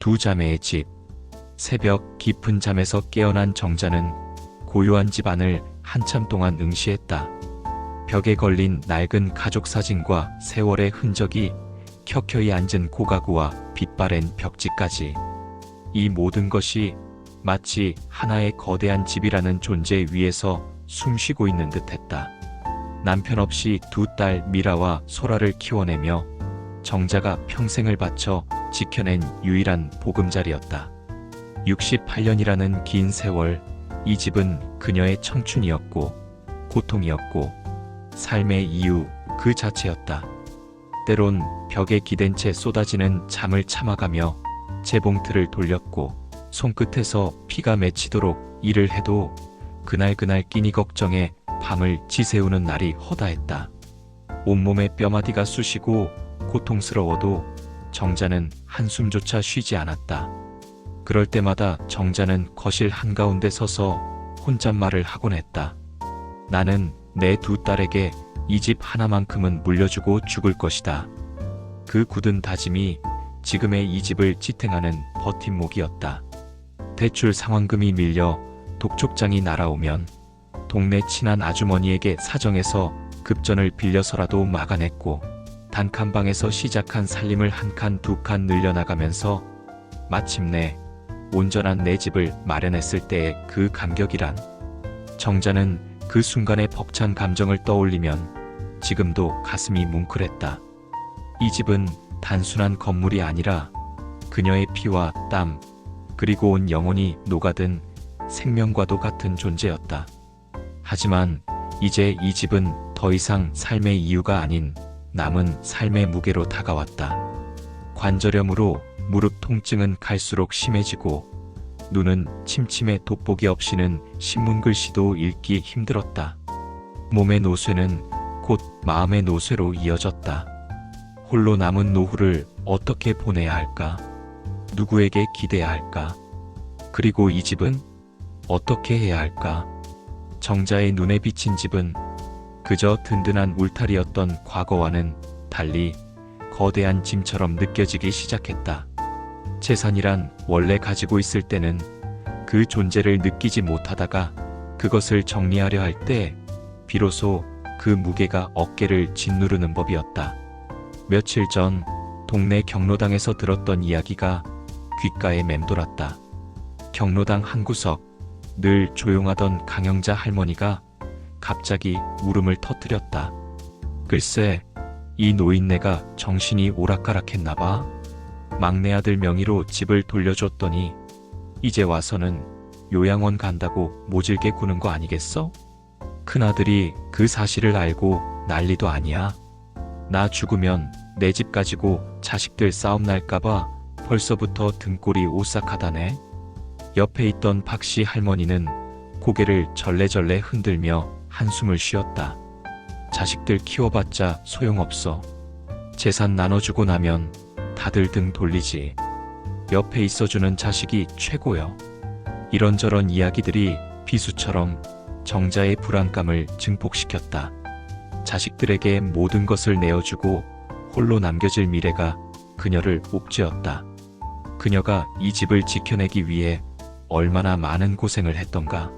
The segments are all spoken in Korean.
두 자매의 집. 새벽 깊은 잠에서 깨어난 정자는 고요한 집 안을 한참 동안 응시했다. 벽에 걸린 낡은 가족 사진과 세월의 흔적이, 켜켜이 앉은 고가구와 빛바랜 벽지까지. 이 모든 것이 마치 하나의 거대한 집이라는 존재 위에서 숨쉬고 있는 듯했다. 남편 없이 두 딸 미라와 소라를 키워내며 정자가 평생을 바쳐 지켜낸 유일한 보금자리였다. 68년이라는 긴 세월, 이 집은 그녀의 청춘이었고 고통이었고 삶의 이유 그 자체였다. 때론 벽에 기댄 채 쏟아지는 잠을 참아가며 재봉틀을 돌렸고 손끝에서 피가 맺히도록 일을 해도 그날 끼니 걱정에 밤을 지새우는 날이 허다했다. 온몸의 뼈마디가 쑤시고 고통스러워도 정자는 한숨조차 쉬지 않았다. 그럴 때마다 정자는 거실 한가운데 서서 혼잣말을 하곤 했다. 나는 내 두 딸에게 이 집 하나만큼은 물려주고 죽을 것이다. 그 굳은 다짐이 지금의 이 집을 지탱하는 버팀목이었다. 대출 상환금이 밀려 독촉장이 날아오면 동네 친한 아주머니에게 사정해서 급전을 빌려서라도 막아냈고, 단칸방에서 시작한 살림을 한 칸 두 칸 늘려나가면서 마침내 온전한 내 집을 마련했을 때의 그 감격이란. 정자는 그 순간의 벅찬 감정을 떠올리면 지금도 가슴이 뭉클했다. 이 집은 단순한 건물이 아니라 그녀의 피와 땀, 그리고 온 영혼이 녹아든 생명과도 같은 존재였다. 하지만 이제 이 집은 더 이상 삶의 이유가 아닌 남은 삶의 무게로 다가왔다. 관절염으로 무릎 통증은 갈수록 심해지고 눈은 침침해 돋보기 없이는 신문 글씨도 읽기 힘들었다. 몸의 노쇠는 곧 마음의 노쇠로 이어졌다. 홀로 남은 노후를 어떻게 보내야 할까? 누구에게 기대야 할까? 그리고 이 집은 어떻게 해야 할까? 정자의 눈에 비친 집은 그저 든든한 울타리였던 과거와는 달리 거대한 짐처럼 느껴지기 시작했다. 재산이란 원래 가지고 있을 때는 그 존재를 느끼지 못하다가 그것을 정리하려 할 때 비로소 그 무게가 어깨를 짓누르는 법이었다. 며칠 전 동네 경로당에서 들었던 이야기가 귓가에 맴돌았다. 경로당 한 구석, 늘 조용하던 강영자 할머니가 갑자기 울음을 터뜨렸다. 글쎄, 이 노인네가 정신이 오락가락했나봐. 막내 아들 명의로 집을 돌려줬더니 이제 와서는 요양원 간다고 모질게 구는 거 아니겠어? 큰아들이 그 사실을 알고 난리도 아니야. 나 죽으면 내 집 가지고 자식들 싸움 날까봐 벌써부터 등골이 오싹하다네. 옆에 있던 박씨 할머니는 고개를 절레절레 흔들며 한숨을 쉬었다. 자식들 키워봤자 소용없어. 재산 나눠주고 나면 다들 등 돌리지. 옆에 있어주는 자식이 최고여. 이런저런 이야기들이 비수처럼 정자의 불안감을 증폭시켰다. 자식들에게 모든 것을 내어주고 홀로 남겨질 미래가 그녀를 옥죄었다. 그녀가 이 집을 지켜내기 위해 얼마나 많은 고생을 했던가.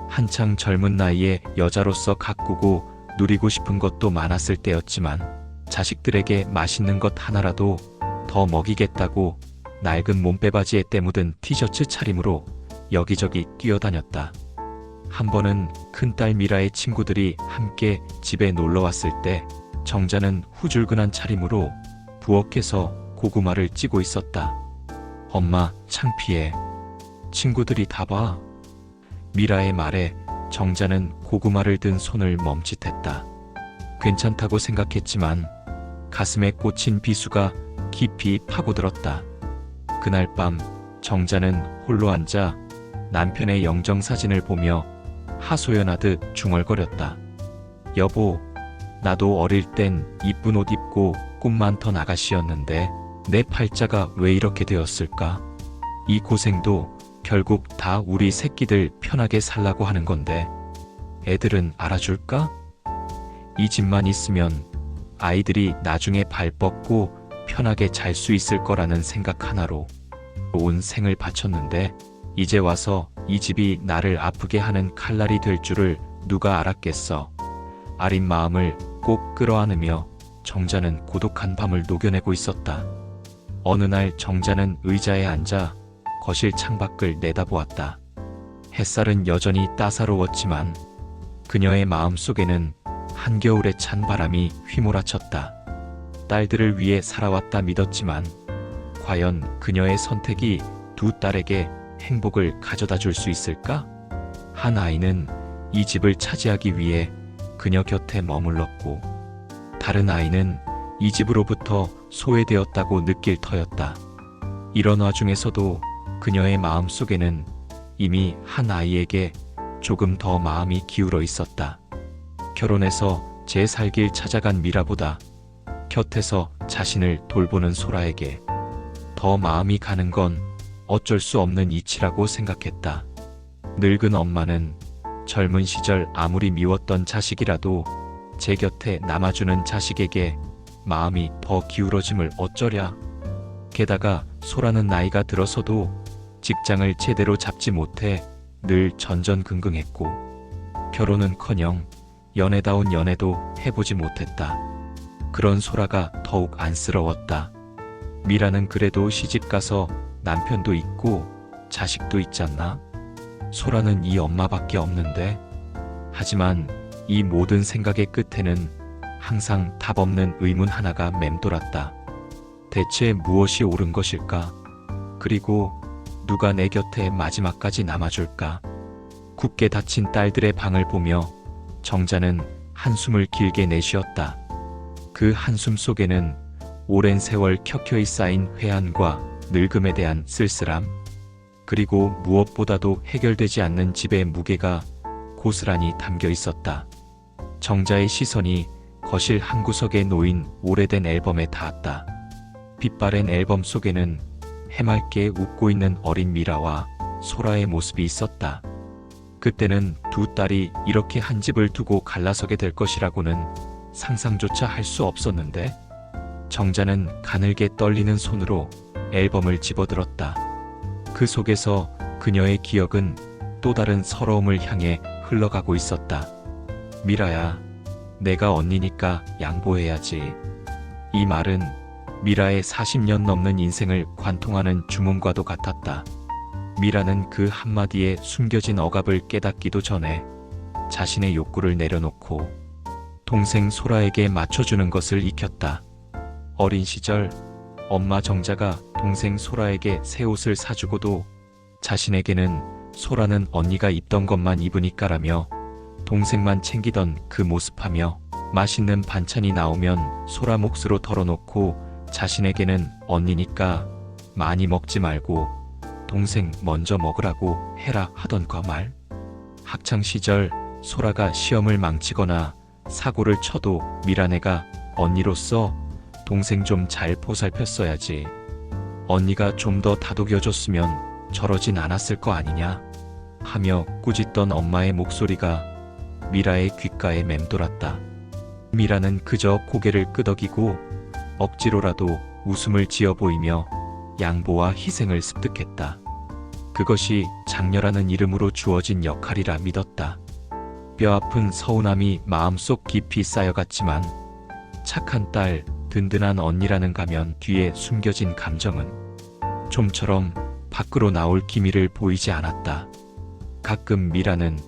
한창 젊은 나이에 여자로서 가꾸고 누리고 싶은 것도 많았을 때였지만 자식들에게 맛있는 것 하나라도 더 먹이겠다고 낡은 몸빼바지에 때 묻은 티셔츠 차림으로 여기저기 뛰어다녔다. 한 번은 큰딸 미라의 친구들이 함께 집에 놀러왔을 때 정자는 후줄근한 차림으로 부엌에서 고구마를 찌고 있었다. 엄마, 창피해. 친구들이 다 봐. 미라의 말에 정자는 고구마를 든 손을 멈칫했다. 괜찮다고 생각했지만 가슴에 꽂힌 비수가 깊이 파고들었다. 그날 밤 정자는 홀로 앉아 남편의 영정사진을 보며 하소연하듯 중얼거렸다. 여보, 나도 어릴 땐 이쁜 옷 입고 꿈 많던 아가씨였는데 내 팔자가 왜 이렇게 되었을까? 이 고생도 결국 다 우리 새끼들 편하게 살라고 하는 건데 애들은 알아줄까? 이 집만 있으면 아이들이 나중에 발 뻗고 편하게 잘 수 있을 거라는 생각 하나로 온 생을 바쳤는데 이제 와서 이 집이 나를 아프게 하는 칼날이 될 줄을 누가 알았겠어. 아린 마음을 꼭 끌어안으며 정자는 고독한 밤을 녹여내고 있었다. 어느 날 정자는 의자에 앉아 거실 창밖을 내다보았다. 햇살은 여전히 따사로웠지만 그녀의 마음 속에는 한겨울에 찬 바람이 휘몰아쳤다. 딸들을 위해 살아왔다 믿었지만 과연 그녀의 선택이 두 딸에게 행복을 가져다 줄 수 있을까? 한 아이는 이 집을 차지하기 위해 그녀 곁에 머물렀고 다른 아이는 이 집으로부터 소외되었다고 느낄 터였다. 이런 와중에서도 그녀의 마음 속에는 이미 한 아이에게 조금 더 마음이 기울어 있었다. 결혼해서 제 살 길 찾아간 미라보다 곁에서 자신을 돌보는 소라에게 더 마음이 가는 건 어쩔 수 없는 이치라고 생각했다. 늙은 엄마는 젊은 시절 아무리 미웠던 자식이라도 제 곁에 남아주는 자식에게 마음이 더 기울어짐을 어쩌랴. 게다가 소라는 나이가 들어서도 직장을 제대로 잡지 못해 늘 전전긍긍했고 결혼은커녕 연애다운 연애도 해보지 못했다. 그런 소라가 더욱 안쓰러웠다. 미라는 그래도 시집가서 남편도 있고 자식도 있잖나? 소라는 이 엄마밖에 없는데. 하지만 이 모든 생각의 끝에는 항상 답 없는 의문 하나가 맴돌았다. 대체 무엇이 옳은 것일까? 그리고 누가 내 곁에 마지막까지 남아줄까? 굳게 닫힌 딸들의 방을 보며 정자는 한숨을 길게 내쉬었다. 그 한숨 속에는 오랜 세월 켜켜이 쌓인 회한과 늙음에 대한 쓸쓸함, 그리고 무엇보다도 해결되지 않는 집의 무게가 고스란히 담겨 있었다. 정자의 시선이 거실 한 구석에 놓인 오래된 앨범에 닿았다. 빛바랜 앨범 속에는 해맑게 웃고 있는 어린 미라와 소라의 모습이 있었다. 그때는 두 딸이 이렇게 한 집을 두고 갈라서게 될 것이라고는 상상조차 할 수 없었는데 정자는 가늘게 떨리는 손으로 앨범을 집어들었다. 그 속에서 그녀의 기억은 또 다른 서러움을 향해 흘러가고 있었다. 미라야, 내가 언니니까 양보해야지. 이 말은 미라의 40년 넘는 인생을 관통하는 주문과도 같았다. 미라는 그 한마디에 숨겨진 억압을 깨닫기도 전에 자신의 욕구를 내려놓고 동생 소라에게 맞춰주는 것을 익혔다. 어린 시절 엄마 정자가 동생 소라에게 새 옷을 사주고도 자신에게는 소라는 언니가 입던 것만 입으니까라며 동생만 챙기던 그 모습하며 맛있는 반찬이 나오면 소라 몫으로 덜어놓고 자신에게는 언니니까 많이 먹지 말고 동생 먼저 먹으라고 해라 하던 거 말. 학창시절 소라가 시험을 망치거나 사고를 쳐도 미라네가 언니로서 동생 좀 잘 보살폈어야지. 언니가 좀 더 다독여줬으면 저러진 않았을 거 아니냐 하며 꾸짖던 엄마의 목소리가 미라의 귓가에 맴돌았다. 미라는 그저 고개를 끄덕이고 억지로라도 웃음을 지어 보이며 양보와 희생을 습득했다. 그것이 장녀라는 이름으로 주어진 역할이라 믿었다. 뼈아픈 서운함이 마음속 깊이 쌓여갔지만 착한 딸, 든든한 언니라는 가면 뒤에 숨겨진 감정은 좀처럼 밖으로 나올 기미를 보이지 않았다. 가끔 미라는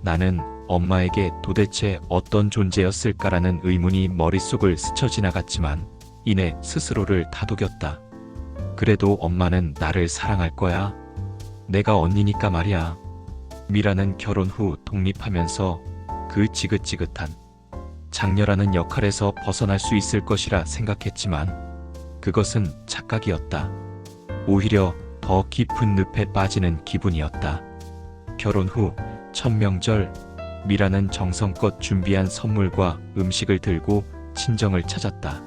나는 엄마에게 도대체 어떤 존재였을까라는 의문이 머릿속을 스쳐 지나갔지만 이내 스스로를 다독였다. 그래도 엄마는 나를 사랑할 거야. 내가 언니니까 말이야. 미라는 결혼 후 독립하면서 그 지긋지긋한 장녀라는 역할에서 벗어날 수 있을 것이라 생각했지만 그것은 착각이었다. 오히려 더 깊은 늪에 빠지는 기분이었다. 결혼 후 첫 명절 미라는 정성껏 준비한 선물과 음식을 들고 친정을 찾았다.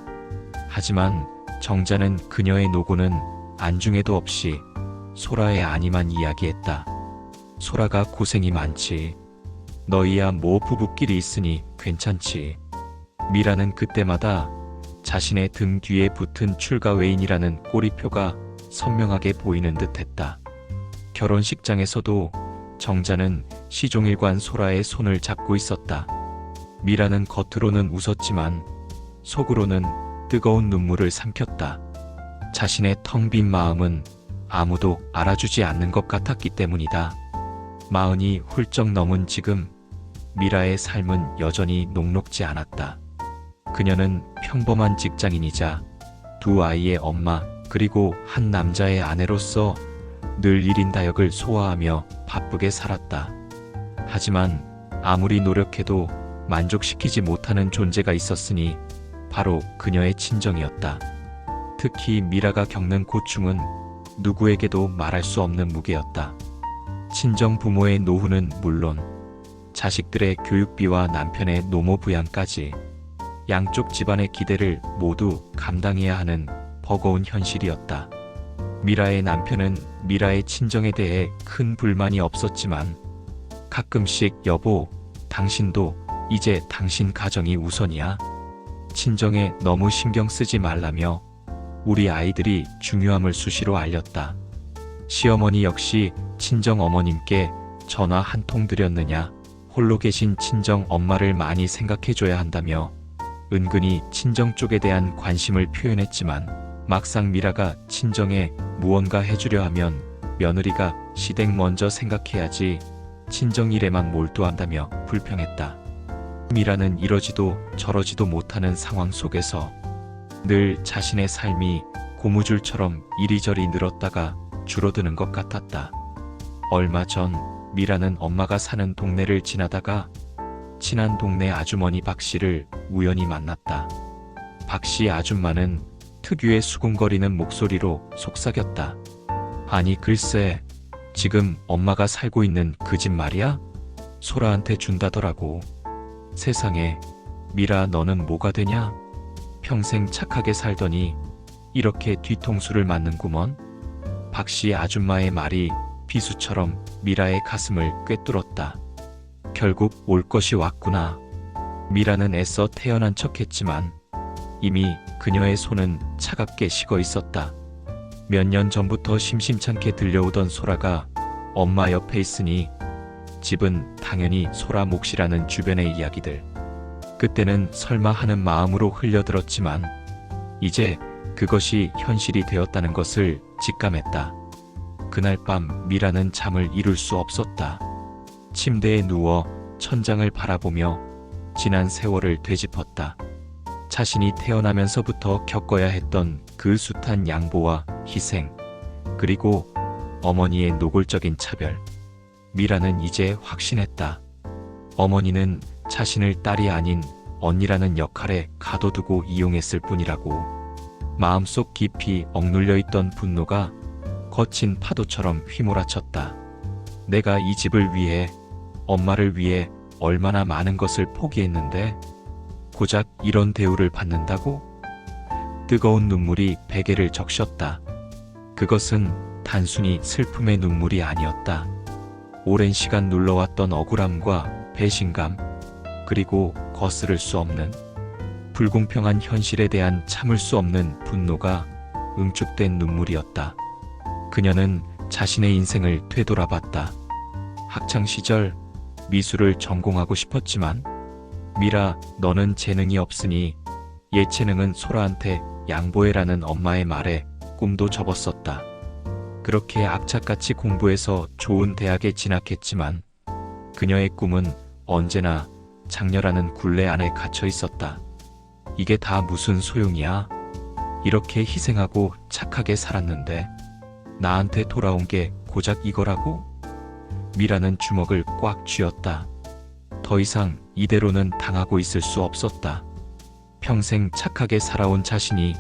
하지만 정자는 그녀의 노고는 안중에도 없이 소라의 아니만 이야기했다. 소라가 고생이 많지. 너희야 뭐 부부끼리 있으니 괜찮지. 미라는 그때마다 자신의 등 뒤에 붙은 출가 외인이라는 꼬리표가 선명하게 보이는 듯했다. 결혼식장에서도 정자는 시종일관 소라의 손을 잡고 있었다. 미라는 겉으로는 웃었지만 속으로는 뜨거운 눈물을 삼켰다. 자신의 텅 빈 마음은 아무도 알아주지 않는 것 같았기 때문이다. 40이 훌쩍 넘은 지금 미라의 삶은 여전히 녹록지 않았다. 그녀는 평범한 직장인이자 두 아이의 엄마 그리고 한 남자의 아내로서 늘 1인 다역을 소화하며 바쁘게 살았다. 하지만 아무리 노력해도 만족시키지 못하는 존재가 있었으니 바로 그녀의 친정이었다. 특히 미라가 겪는 고충은 누구에게도 말할 수 없는 무게였다. 친정 부모의 노후는 물론 자식들의 교육비와 남편의 노모 부양까지 양쪽 집안의 기대를 모두 감당해야 하는 버거운 현실이었다. 미라의 남편은 미라의 친정에 대해 큰 불만이 없었지만 가끔씩 여보, 당신도 이제 당신 가정이 우선이야. 친정에 너무 신경 쓰지 말라며 우리 아이들이 중요함을 수시로 알렸다. 시어머니 역시 친정 어머님께 전화 한 통 드렸느냐, 홀로 계신 친정 엄마를 많이 생각해줘야 한다며 은근히 친정 쪽에 대한 관심을 표현했지만 막상 미라가 친정에 무언가 해주려 하면 며느리가 시댁 먼저 생각해야지 친정 일에만 몰두한다며 불평했다. 미라는 이러지도 저러지도 못하는 상황 속에서 늘 자신의 삶이 고무줄처럼 이리저리 늘었다가 줄어드는 것 같았다. 얼마 전 미라는 엄마가 사는 동네를 지나다가 친한 동네 아주머니 박 씨를 우연히 만났다. 박 씨 아줌마는 특유의 수군거리는 목소리로 속삭였다. 아니 글쎄, 지금 엄마가 살고 있는 그 집 말이야? 소라한테 준다더라고. 세상에, 미라 너는 뭐가 되냐? 평생 착하게 살더니 이렇게 뒤통수를 맞는구먼. 박 씨 아줌마의 말이 비수처럼 미라의 가슴을 꿰뚫었다. 결국 올 것이 왔구나. 미라는 애써 태어난 척했지만 이미 그녀의 손은 차갑게 식어 있었다. 몇 년 전부터 심심찮게 들려오던 소라가 엄마 옆에 있으니 집은 당연히 소라 몫이라는 주변의 이야기들. 그때는 설마 하는 마음으로 흘려들었지만 이제 그것이 현실이 되었다는 것을 직감했다. 그날 밤 미라는 잠을 이룰 수 없었다. 침대에 누워 천장을 바라보며 지난 세월을 되짚었다. 자신이 태어나면서부터 겪어야 했던 그 숱한 양보와 희생, 그리고 어머니의 노골적인 차별. 미라는 이제 확신했다. 어머니는 자신을 딸이 아닌 언니라는 역할에 가둬두고 이용했을 뿐이라고. 마음속 깊이 억눌려 있던 분노가 거친 파도처럼 휘몰아쳤다. 내가 이 집을 위해, 엄마를 위해 얼마나 많은 것을 포기했는데 고작 이런 대우를 받는다고? 뜨거운 눈물이 베개를 적셨다. 그것은 단순히 슬픔의 눈물이 아니었다. 오랜 시간 눌러왔던 억울함과 배신감, 그리고 거스를 수 없는 불공평한 현실에 대한 참을 수 없는 분노가 응축된 눈물이었다. 그녀는 자신의 인생을 되돌아봤다. 학창시절 미술을 전공하고 싶었지만 미라, 너는 재능이 없으니 예체능은 소라한테 양보해라는 엄마의 말에 꿈도 접었었다. 그렇게 악착같이 공부해서 좋은 대학에 진학했지만 그녀의 꿈은 언제나 장녀라는 굴레 안에 갇혀 있었다. 이게 다 무슨 소용이야? 이렇게 희생하고 착하게 살았는데 나한테 돌아온 게 고작 이거라고? 미라는 주먹을 꽉 쥐었다. 더 이상 이대로는 당하고 있을 수 없었다. 평생 착하게 살아온 자신이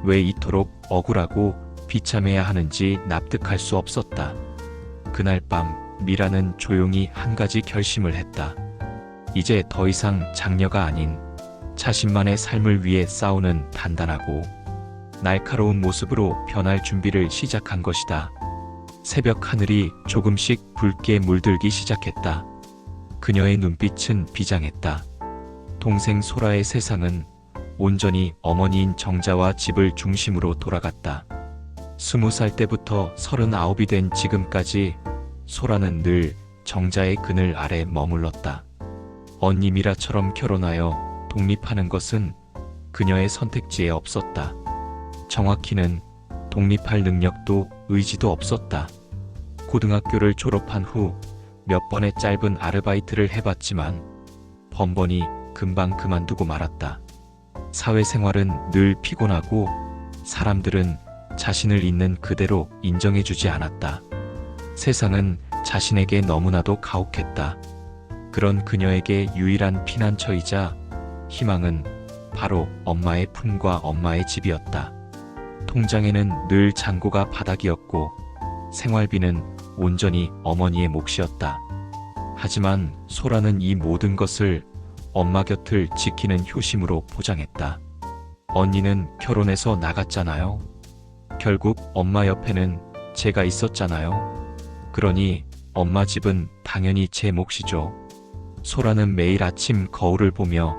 왜 이토록 억울하고 비참해야 하는지 납득할 수 없었다. 그날 밤 미라는 조용히 한 가지 결심을 했다. 이제 더 이상 장녀가 아닌 자신만의 삶을 위해 싸우는 단단하고 날카로운 모습으로 변할 준비를 시작한 것이다. 새벽 하늘이 조금씩 붉게 물들기 시작했다. 그녀의 눈빛은 비장했다. 동생 소라의 세상은 온전히 어머니인 정자와 집을 중심으로 돌아갔다. 20살 때부터 39이 된 지금까지 소라는 늘 정자의 그늘 아래 머물렀다. 언니 미라처럼 결혼하여 독립하는 것은 그녀의 선택지에 없었다. 정확히는 독립할 능력도 의지도 없었다. 고등학교를 졸업한 후 몇 번의 짧은 아르바이트를 해봤지만 번번이 금방 그만두고 말았다. 사회생활은 늘 피곤하고 사람들은 자신을 있는 그대로 인정해주지 않았다. 세상은 자신에게 너무나도 가혹했다. 그런 그녀에게 유일한 피난처이자 희망은 바로 엄마의 품과 엄마의 집이었다. 통장에는 늘 잔고가 바닥이었고 생활비는 온전히 어머니의 몫이었다. 하지만 소라는 이 모든 것을 엄마 곁을 지키는 효심으로 포장했다. 언니는 결혼해서 나갔잖아요. 결국 엄마 옆에는 제가 있었잖아요. 그러니 엄마 집은 당연히 제 몫이죠. 소라는 매일 아침 거울을 보며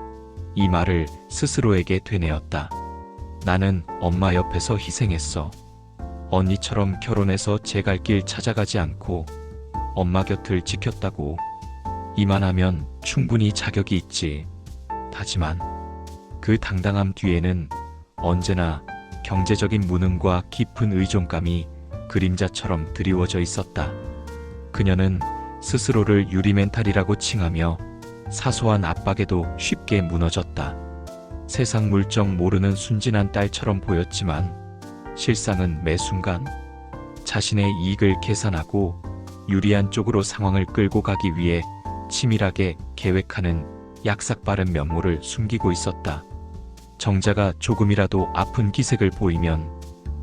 이 말을 스스로에게 되뇌었다. 나는 엄마 옆에서 희생했어. 언니처럼 결혼해서 제 갈 길 찾아가지 않고 엄마 곁을 지켰다고. 이만하면 충분히 자격이 있지. 하지만 그 당당함 뒤에는 언제나 경제적인 무능과 깊은 의존감이 그림자처럼 드리워져 있었다. 그녀는 스스로를 유리멘탈이라고 칭하며 사소한 압박에도 쉽게 무너졌다. 세상 물정 모르는 순진한 딸처럼 보였지만 실상은 매 순간 자신의 이익을 계산하고 유리한 쪽으로 상황을 끌고 가기 위해 치밀하게 계획하는 약삭빠른 면모를 숨기고 있었다. 정자가 조금이라도 아픈 기색을 보이면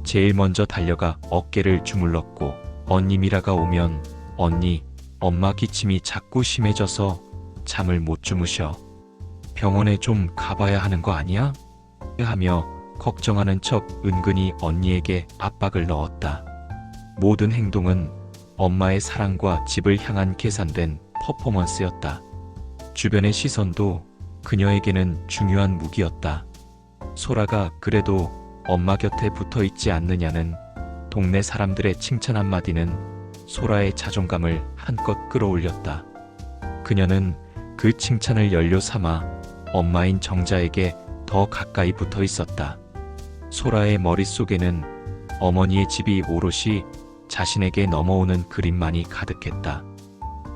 제일 먼저 달려가 어깨를 주물렀고 언니 미라가 오면 언니, 엄마 기침이 자꾸 심해져서 잠을 못 주무셔. 병원에 좀 가봐야 하는 거 아니야? 하며 걱정하는 척 은근히 언니에게 압박을 넣었다. 모든 행동은 엄마의 사랑과 집을 향한 계산된 퍼포먼스였다. 주변의 시선도 그녀에게는 중요한 무기였다. 소라가 그래도 엄마 곁에 붙어 있지 않느냐는 동네 사람들의 칭찬 한마디는 소라의 자존감을 한껏 끌어올렸다. 그녀는 그 칭찬을 연료 삼아 엄마인 정자에게 더 가까이 붙어 있었다. 소라의 머릿속에는 어머니의 집이 오롯이 자신에게 넘어오는 그림만이 가득했다.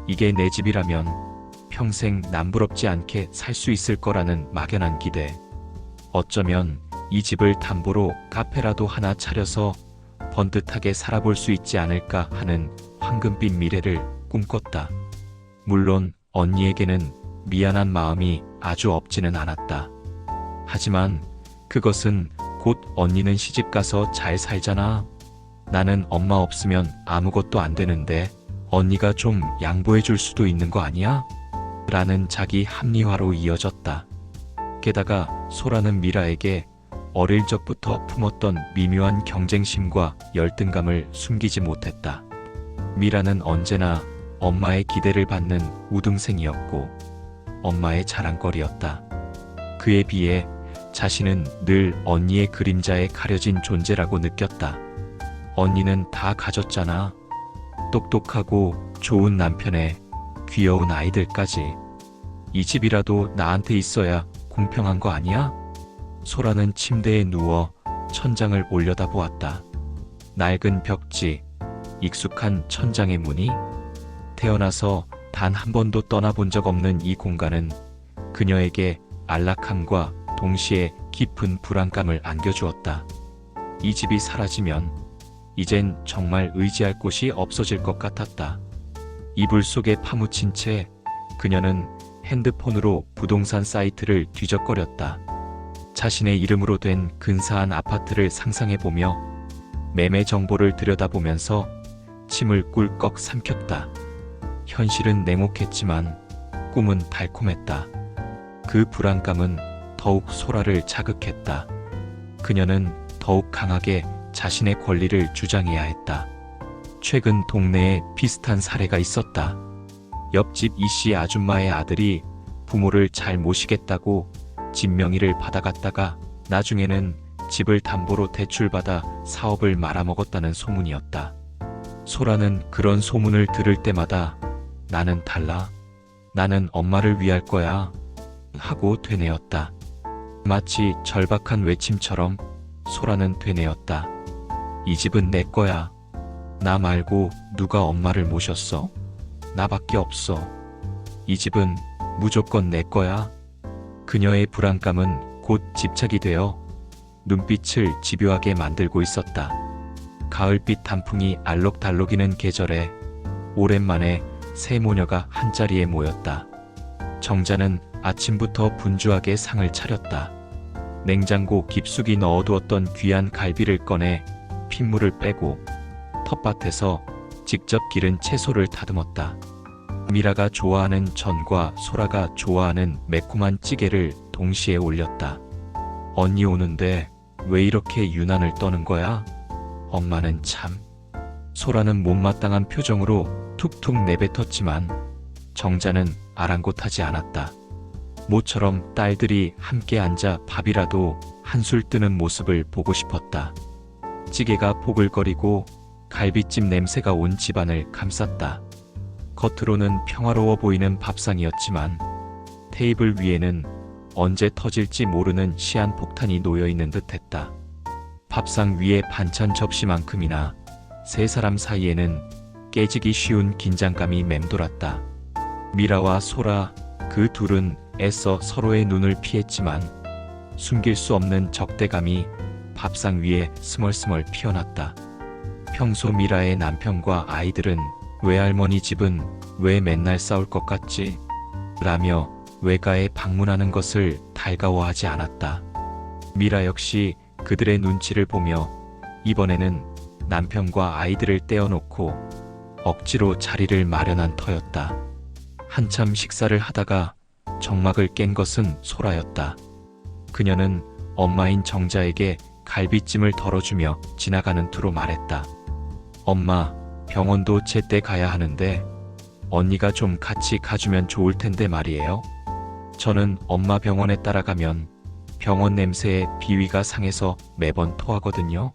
이게 내 집이라면 평생 남부럽지 않게 살 수 있을 거라는 막연한 기대. 어쩌면 이 집을 담보로 카페라도 하나 차려서 번듯하게 살아볼 수 있지 않을까 하는 황금빛 미래를 꿈꿨다. 물론 언니에게는 미안한 마음이 아주 없지는 않았다. 하지만 그것은 곧 언니는 시집가서 잘 살잖아. 나는 엄마 없으면 아무것도 안 되는데 언니가 좀 양보해 줄 수도 있는 거 아니야? 라는 자기 합리화로 이어졌다. 게다가 소라는 미라에게 어릴 적부터 품었던 미묘한 경쟁심과 열등감을 숨기지 못했다. 미라는 언제나 엄마의 기대를 받는 우등생이었고 엄마의 자랑거리였다. 그에 비해 자신은 늘 언니의 그림자에 가려진 존재라고 느꼈다. 언니는 다 가졌잖아. 똑똑하고 좋은 남편에 귀여운 아이들까지. 이 집이라도 나한테 있어야 공평한 거 아니야? 소라는 침대에 누워 천장을 올려다보았다. 낡은 벽지, 익숙한 천장의 무늬. 태어나서 단 한 번도 떠나본 적 없는 이 공간은 그녀에게 안락함과 동시에 깊은 불안감을 안겨주었다. 이 집이 사라지면 이젠 정말 의지할 곳이 없어질 것 같았다. 이불 속에 파묻힌 채 그녀는 핸드폰으로 부동산 사이트를 뒤적거렸다. 자신의 이름으로 된 근사한 아파트를 상상해보며 매매 정보를 들여다보면서 침을 꿀꺽 삼켰다. 현실은 냉혹했지만 꿈은 달콤했다. 그 불안감은 더욱 소라를 자극했다. 그녀는 더욱 강하게 자신의 권리를 주장해야 했다. 최근 동네에 비슷한 사례가 있었다. 옆집 이씨 아줌마의 아들이 부모를 잘 모시겠다고 집 명의를 받아갔다가 나중에는 집을 담보로 대출받아 사업을 말아먹었다는 소문이었다. 소라는 그런 소문을 들을 때마다 나는 달라. 나는 엄마를 위할 거야. 하고 되뇌었다. 마치 절박한 외침처럼 소라는 되뇌었다. 이 집은 내 거야. 나 말고 누가 엄마를 모셨어? 나밖에 없어. 이 집은 무조건 내 거야. 그녀의 불안감은 곧 집착이 되어 눈빛을 집요하게 만들고 있었다. 가을빛 단풍이 알록달록이는 계절에 오랜만에 세 모녀가 한자리에 모였다. 정자는 아침부터 분주하게 상을 차렸다. 냉장고 깊숙이 넣어두었던 귀한 갈비를 꺼내 핏물을 빼고 텃밭에서 직접 기른 채소를 다듬었다. 미라가 좋아하는 전과 소라가 좋아하는 매콤한 찌개를 동시에 올렸다. 언니 오는데 왜 이렇게 유난을 떠는 거야? 엄마는 참. 소라는 못마땅한 표정으로 툭툭 내뱉었지만 정자는 아랑곳하지 않았다. 모처럼 딸들이 함께 앉아 밥이라도 한술 뜨는 모습을 보고 싶었다. 찌개가 보글거리고 갈비찜 냄새가 온 집안을 감쌌다. 겉으로는 평화로워 보이는 밥상이었지만 테이블 위에는 언제 터질지 모르는 시한폭탄이 놓여있는 듯했다. 밥상 위에 반찬 접시만큼이나 세 사람 사이에는 깨지기 쉬운 긴장감이 맴돌았다. 미라와 소라 그 둘은 애써 서로의 눈을 피했지만 숨길 수 없는 적대감이 밥상 위에 스멀스멀 피어났다. 평소 미라의 남편과 아이들은 외할머니 집은 왜 맨날 싸울 것 같지? 라며 외가에 방문하는 것을 달가워하지 않았다. 미라 역시 그들의 눈치를 보며 이번에는 남편과 아이들을 떼어놓고 억지로 자리를 마련한 터였다. 한참 식사를 하다가 정막을 깬 것은 소라였다. 그녀는 엄마인 정자에게 갈비찜을 덜어주며 지나가는 투로 말했다. 엄마, 병원도 제때 가야 하는데 언니가 좀 같이 가주면 좋을 텐데 말이에요. 저는 엄마 병원에 따라가면 병원 냄새에 비위가 상해서 매번 토하거든요.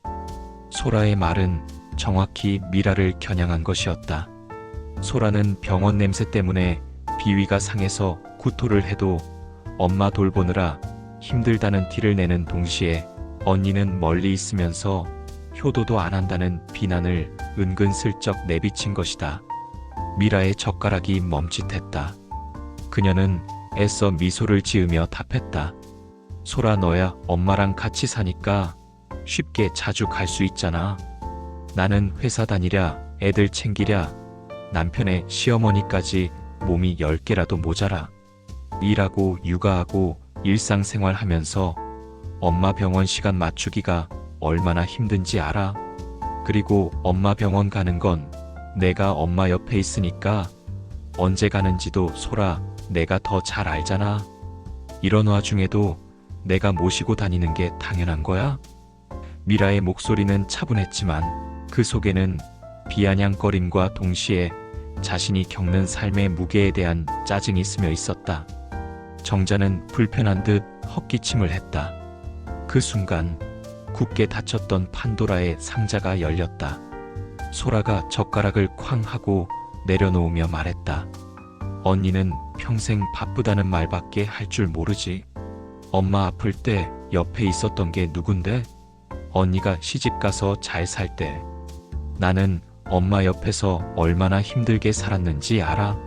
소라의 말은 정확히 미라를 겨냥한 것이었다. 소라는 병원 냄새 때문에 비위가 상해서 구토를 해도 엄마 돌보느라 힘들다는 티를 내는 동시에 언니는 멀리 있으면서 효도도 안 한다는 비난을 은근슬쩍 내비친 것이다. 미라의 젓가락이 멈칫했다. 그녀는 애써 미소를 지으며 답했다. 소라 너야 엄마랑 같이 사니까 쉽게 자주 갈 수 있잖아. 나는 회사 다니랴 애들 챙기랴 남편의 시어머니까지 몸이 10개라도 모자라. 일하고 육아하고 일상생활 하면서 엄마 병원 시간 맞추기가 얼마나 힘든지 알아? 그리고 엄마 병원 가는 건 내가 엄마 옆에 있으니까 언제 가는지도 소라 내가 더 잘 알잖아. 이런 와중에도 내가 모시고 다니는 게 당연한 거야? 미라의 목소리는 차분했지만 그 속에는 비아냥거림과 동시에 자신이 겪는 삶의 무게에 대한 짜증이 스며 있었다. 정자는 불편한 듯 헛기침을 했다. 그 순간 굳게 닫혔던 판도라의 상자가 열렸다. 소라가 젓가락을 쾅 하고 내려놓으며 말했다. 언니는 평생 바쁘다는 말밖에 할 줄 모르지. 엄마 아플 때 옆에 있었던 게 누군데? 언니가 시집가서 잘 살 때 나는 엄마 옆에서 얼마나 힘들게 살았는지 알아?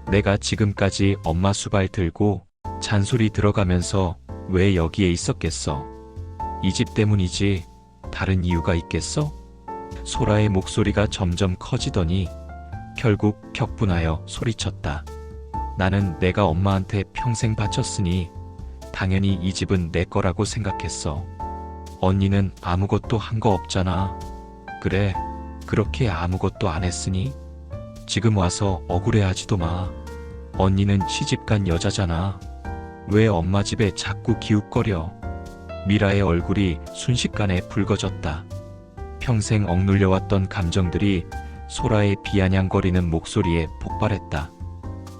내가 지금까지 엄마 수발 들고 잔소리 들어가면서 왜 여기에 있었겠어? 이 집 때문이지 다른 이유가 있겠어? 소라의 목소리가 점점 커지더니 결국 격분하여 소리쳤다. 나는 내가 엄마한테 평생 바쳤으니 당연히 이 집은 내 거라고 생각했어. 언니는 아무것도 한 거 없잖아. 그래, 그렇게 아무것도 안 했으니 지금 와서 억울해하지도 마. 언니는 시집간 여자잖아. 왜 엄마 집에 자꾸 기웃거려? 미라의 얼굴이 순식간에 붉어졌다. 평생 억눌려왔던 감정들이 소라의 비아냥거리는 목소리에 폭발했다.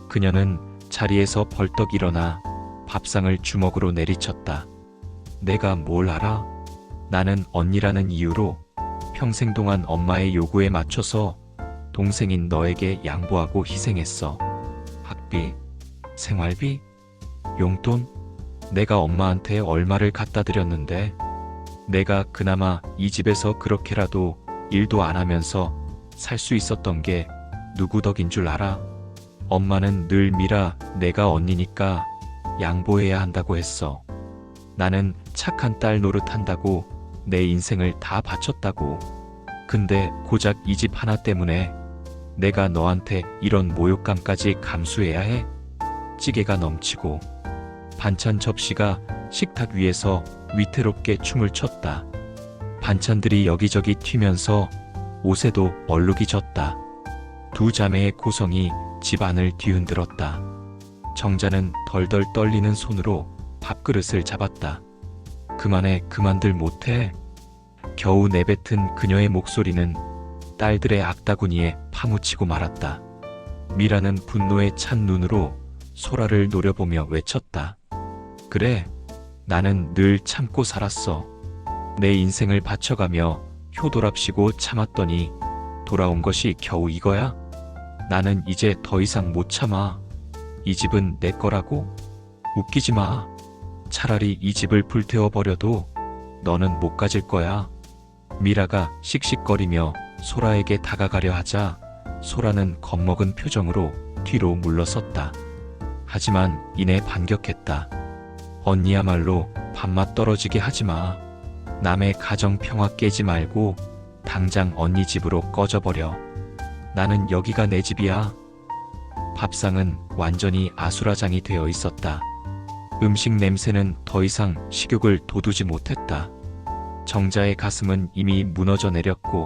그녀는 자리에서 벌떡 일어나 밥상을 주먹으로 내리쳤다. 내가 뭘 알아? 나는 언니라는 이유로 평생 동안 엄마의 요구에 맞춰서 동생인 너에게 양보하고 희생했어. 학비, 생활비, 용돈, 내가 엄마한테 얼마를 갖다 드렸는데 내가 그나마 이 집에서 그렇게라도 일도 안 하면서 살 수 있었던 게 누구 덕인 줄 알아? 엄마는 늘 미라, 내가 언니니까 양보해야 한다고 했어. 나는 착한 딸 노릇한다고 내 인생을 다 바쳤다고. 근데 고작 이 집 하나 때문에 내가 너한테 이런 모욕감까지 감수해야 해? 찌개가 넘치고 반찬 접시가 식탁 위에서 위태롭게 춤을 췄다. 반찬들이 여기저기 튀면서 옷에도 얼룩이 졌다. 두 자매의 고성이 집안을 뒤흔들었다. 정자는 덜덜 떨리는 손으로 밥그릇을 잡았다. 그만해, 그만들 못해. 겨우 내뱉은 그녀의 목소리는 딸들의 악다구니에 파묻히고 말았다. 미라는 분노에 찬 눈으로 소라를 노려보며 외쳤다. 그래, 나는 늘 참고 살았어. 내 인생을 바쳐가며 효도랍시고 참았더니 돌아온 것이 겨우 이거야? 나는 이제 더 이상 못 참아. 이 집은 내 거라고? 웃기지 마. 차라리 이 집을 불태워버려도 너는 못 가질 거야. 미라가 씩씩거리며 소라에게 다가가려 하자 소라는 겁먹은 표정으로 뒤로 물러섰다. 하지만 이내 반격했다. 언니야말로 밥맛 떨어지게 하지 마. 남의 가정 평화 깨지 말고 당장 언니 집으로 꺼져버려. 나는 여기가 내 집이야. 밥상은 완전히 아수라장이 되어 있었다. 음식 냄새는 더 이상 식욕을 돋우지 못했다. 정자의 가슴은 이미 무너져 내렸고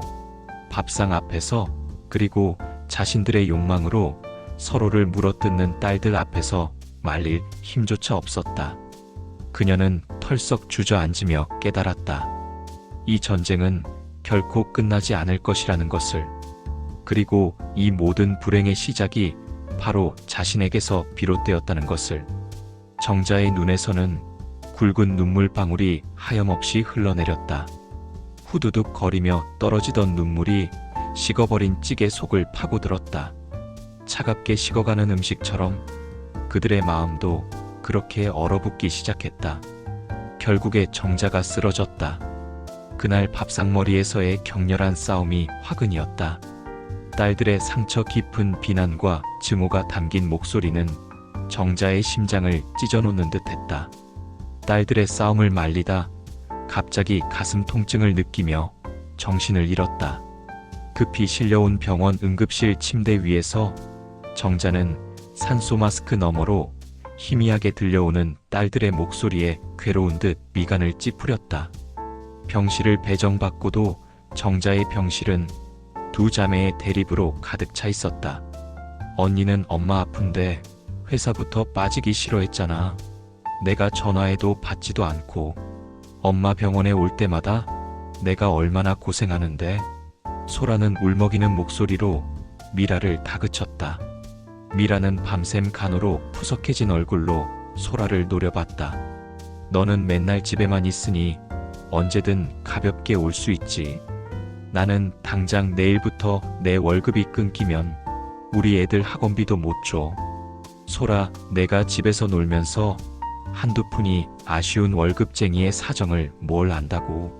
밥상 앞에서 그리고 자신들의 욕망으로 서로를 물어뜯는 딸들 앞에서 말릴 힘조차 없었다. 그녀는 털썩 주저앉으며 깨달았다. 이 전쟁은 결코 끝나지 않을 것이라는 것을. 그리고 이 모든 불행의 시작이 바로 자신에게서 비롯되었다는 것을. 정자의 눈에서는 굵은 눈물방울이 하염없이 흘러내렸다. 후두둑 거리며 떨어지던 눈물이 식어버린 찌개 속을 파고들었다. 차갑게 식어가는 음식처럼 그들의 마음도 그렇게 얼어붙기 시작했다. 결국에 정자가 쓰러졌다. 그날 밥상머리에서의 격렬한 싸움이 화근이었다. 딸들의 상처 깊은 비난과 증오가 담긴 목소리는 정자의 심장을 찢어놓는 듯했다. 딸들의 싸움을 말리다 갑자기 가슴 통증을 느끼며 정신을 잃었다. 급히 실려온 병원 응급실 침대 위에서 정자는 산소 마스크 너머로 희미하게 들려오는 딸들의 목소리에 괴로운 듯 미간을 찌푸렸다. 병실을 배정받고도 정자의 병실은 두 자매의 대립으로 가득 차 있었다. 언니는 엄마 아픈데 회사부터 빠지기 싫어했잖아. 내가 전화해도 받지도 않고 엄마 병원에 올 때마다 내가 얼마나 고생하는데. 소라는 울먹이는 목소리로 미라를 다그쳤다. 미라는 밤샘 간호로 푸석해진 얼굴로 소라를 노려봤다. 너는 맨날 집에만 있으니 언제든 가볍게 올 수 있지. 나는 당장 내일부터 내 월급이 끊기면 우리 애들 학원비도 못 줘. 소라, 내가 집에서 놀면서 한두 푼이 아쉬운 월급쟁이의 사정을 뭘 안다고.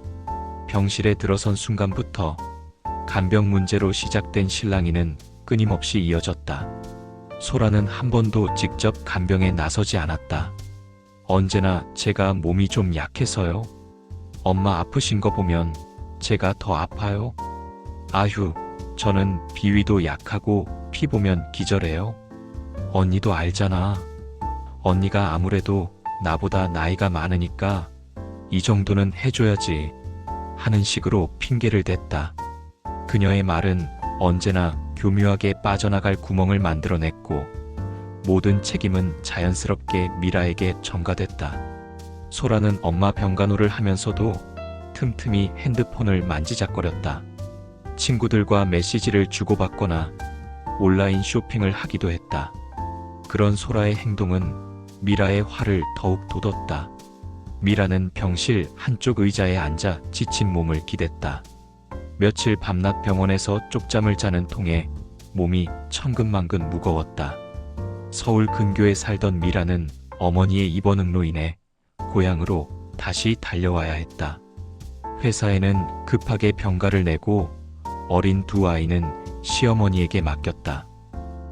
병실에 들어선 순간부터 간병 문제로 시작된 실랑이는 끊임없이 이어졌다. 소라는 한 번도 직접 간병에 나서지 않았다. 언제나 제가 몸이 좀 약해서요. 엄마 아프신 거 보면 제가 더 아파요. 아휴, 저는 비위도 약하고 피 보면 기절해요. 언니도 알잖아. 언니가 아무래도 나보다 나이가 많으니까 이 정도는 해줘야지 하는 식으로 핑계를 댔다. 그녀의 말은 언제나 교묘하게 빠져나갈 구멍을 만들어냈고 모든 책임은 자연스럽게 미라에게 전가됐다. 소라는 엄마 병간호를 하면서도 틈틈이 핸드폰을 만지작거렸다. 친구들과 메시지를 주고받거나 온라인 쇼핑을 하기도 했다. 그런 소라의 행동은 미라의 화를 더욱 돋웠다. 미라는 병실 한쪽 의자에 앉아 지친 몸을 기댔다. 며칠 밤낮 병원에서 쪽잠을 자는 통에 몸이 천근만근 무거웠다. 서울 근교에 살던 미라는 어머니의 입원응로 인해 고향으로 다시 달려와야 했다. 회사에는 급하게 병가를 내고 어린 두 아이는 시어머니에게 맡겼다.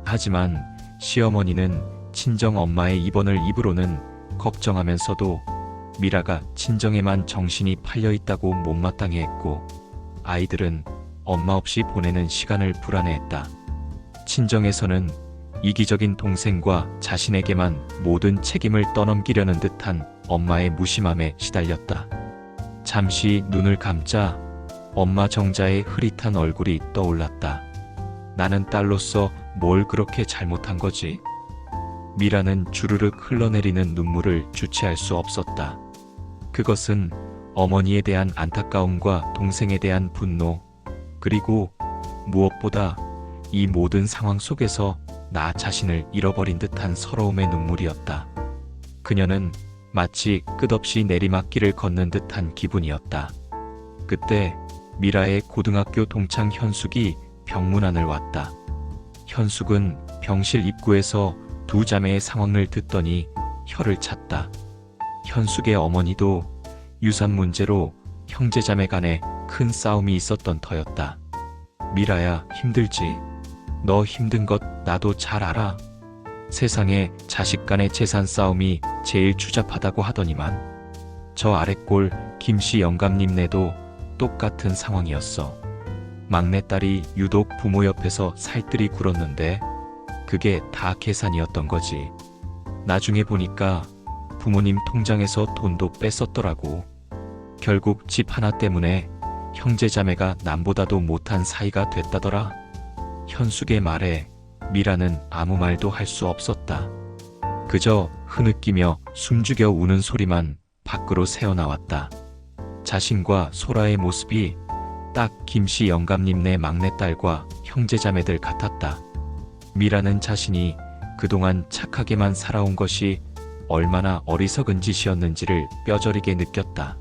하지만 시어머니는 친정 엄마의 입원을 입으로는 걱정하면서도 미라가 친정에만 정신이 팔려 있다고 못마땅해 했고, 아이들은 엄마 없이 보내는 시간을 불안해했다. 친정에서는 이기적인 동생과 자신에게만 모든 책임을 떠넘기려는 듯한 엄마의 무심함에 시달렸다. 잠시 눈을 감자 엄마 정자의 흐릿한 얼굴이 떠올랐다. 나는 딸로서 뭘 그렇게 잘못한 거지? 미라는 주르륵 흘러내리는 눈물을 주체할 수 없었다. 그것은 어머니에 대한 안타까움과 동생에 대한 분노, 그리고 무엇보다 이 모든 상황 속에서 나 자신을 잃어버린 듯한 서러움의 눈물이었다. 그녀는 마치 끝없이 내리막길을 걷는 듯한 기분이었다. 그때 미라의 고등학교 동창 현숙이 병문안을 왔다. 현숙은 병실 입구에서 두 자매의 상황을 듣더니 혀를 찼다. 현숙의 어머니도 유산 문제로 형제자매 간에 큰 싸움이 있었던 터였다. 미라야, 힘들지? 너 힘든 것 나도 잘 알아. 세상에 자식 간의 재산 싸움이 제일 추잡하다고 하더니만 저 아랫골 김씨 영감님네도 똑같은 상황이었어. 막내딸이 유독 부모 옆에서 살뜰히 굴었는데 그게 다 계산이었던 거지. 나중에 보니까 부모님 통장에서 돈도 뺐었더라고. 결국 집 하나 때문에 형제자매가 남보다도 못한 사이가 됐다더라. 현숙의 말에 미라는 아무 말도 할 수 없었다. 그저 흐느끼며 숨죽여 우는 소리만 밖으로 새어나왔다. 자신과 소라의 모습이 딱 김씨 영감님네 막내딸과 형제자매들 같았다. 미라는 자신이 그동안 착하게만 살아온 것이 얼마나 어리석은 짓이었는지를 뼈저리게 느꼈다.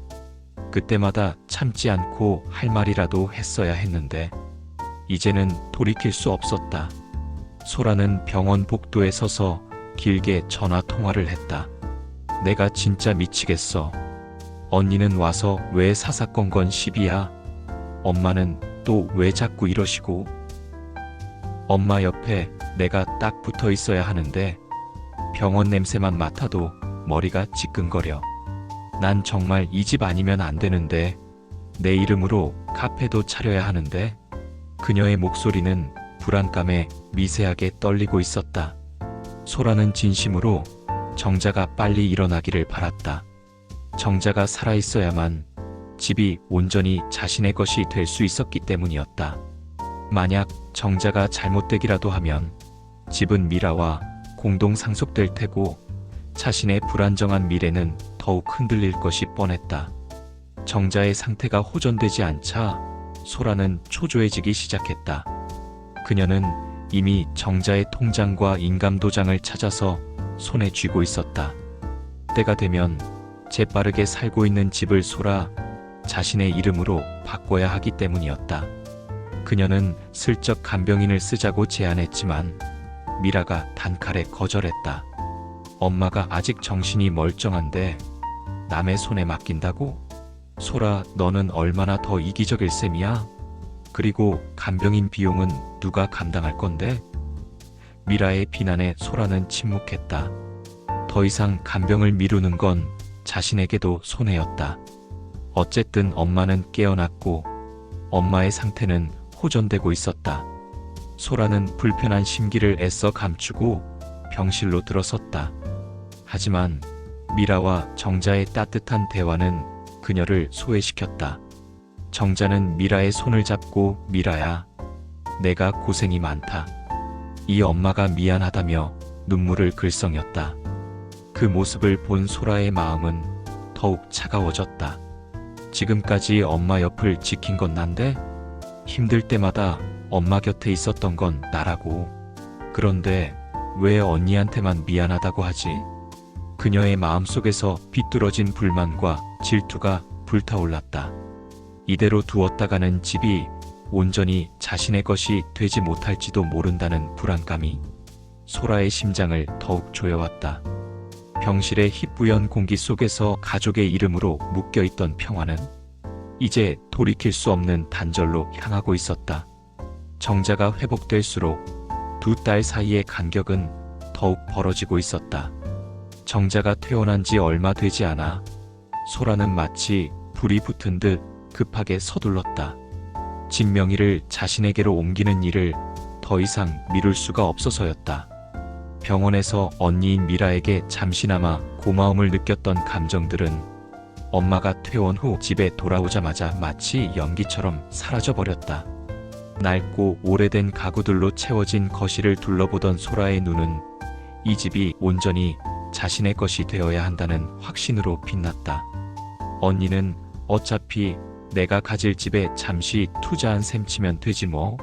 그때마다 참지 않고 할 말이라도 했어야 했는데 이제는 돌이킬 수 없었다. 소라는 병원 복도에 서서 길게 전화 통화를 했다. 내가 진짜 미치겠어. 언니는 와서 왜 사사건건 시비야? 엄마는 또 왜 자꾸 이러시고? 엄마 옆에 내가 딱 붙어 있어야 하는데 병원 냄새만 맡아도 머리가 지끈거려. 난 정말 이 집 아니면 안 되는데 내 이름으로 카페도 차려야 하는데. 그녀의 목소리는 불안감에 미세하게 떨리고 있었다. 소라는 진심으로 정자가 빨리 일어나기를 바랐다. 정자가 살아있어야만 집이 온전히 자신의 것이 될 수 있었기 때문이었다. 만약 정자가 잘못되기라도 하면 집은 미라와 공동 상속될 테고 자신의 불안정한 미래는 더욱 흔들릴 것이 뻔했다. 정자의 상태가 호전되지 않자 소라는 초조해지기 시작했다. 그녀는 이미 정자의 통장과 인감도장을 찾아서 손에 쥐고 있었다. 때가 되면 재빠르게 살고 있는 집을 소라 자신의 이름으로 바꿔야 하기 때문이었다. 그녀는 슬쩍 간병인을 쓰자고 제안했지만 미라가 단칼에 거절했다. 엄마가 아직 정신이 멀쩡한데 남의 손에 맡긴다고? 소라, 너는 얼마나 더 이기적일 셈이야? 그리고 간병인 비용은 누가 감당할 건데? 미라의 비난에 소라는 침묵했다. 더 이상 간병을 미루는 건 자신에게도 손해였다. 어쨌든 엄마는 깨어났고 엄마의 상태는 호전되고 있었다. 소라는 불편한 심기를 애써 감추고 병실로 들어섰다. 하지만 미라와 정자의 따뜻한 대화는 그녀를 소외시켰다. 정자는 미라의 손을 잡고 미라야, 내가 고생이 많다. 이 엄마가 미안하다며 눈물을 글썽였다. 그 모습을 본 소라의 마음은 더욱 차가워졌다. 지금까지 엄마 옆을 지킨 건 난데 힘들 때마다 엄마 곁에 있었던 건 나라고. 그런데 왜 언니한테만 미안하다고 하지? 그녀의 마음속에서 비뚤어진 불만과 질투가 불타올랐다. 이대로 두었다가는 집이 온전히 자신의 것이 되지 못할지도 모른다는 불안감이 소라의 심장을 더욱 조여왔다. 병실의 희뿌연 공기 속에서 가족의 이름으로 묶여있던 평화는 이제 돌이킬 수 없는 단절로 향하고 있었다. 정자가 회복될수록 두 딸 사이의 간격은 더욱 벌어지고 있었다. 정자가 퇴원한 지 얼마 되지 않아 소라는 마치 불이 붙은 듯 급하게 서둘렀다. 진명이를 자신에게로 옮기는 일을 더 이상 미룰 수가 없어서였다. 병원에서 언니인 미라에게 잠시나마 고마움을 느꼈던 감정들은 엄마가 퇴원 후 집에 돌아오자마자 마치 연기처럼 사라져버렸다. 낡고 오래된 가구들로 채워진 거실을 둘러보던 소라의 눈은 이 집이 온전히 자신의 것이 되어야 한다는 확신으로 빛났다. 언니는 어차피 내가 가질 집에 잠시 투자한 셈치면 되지 뭐.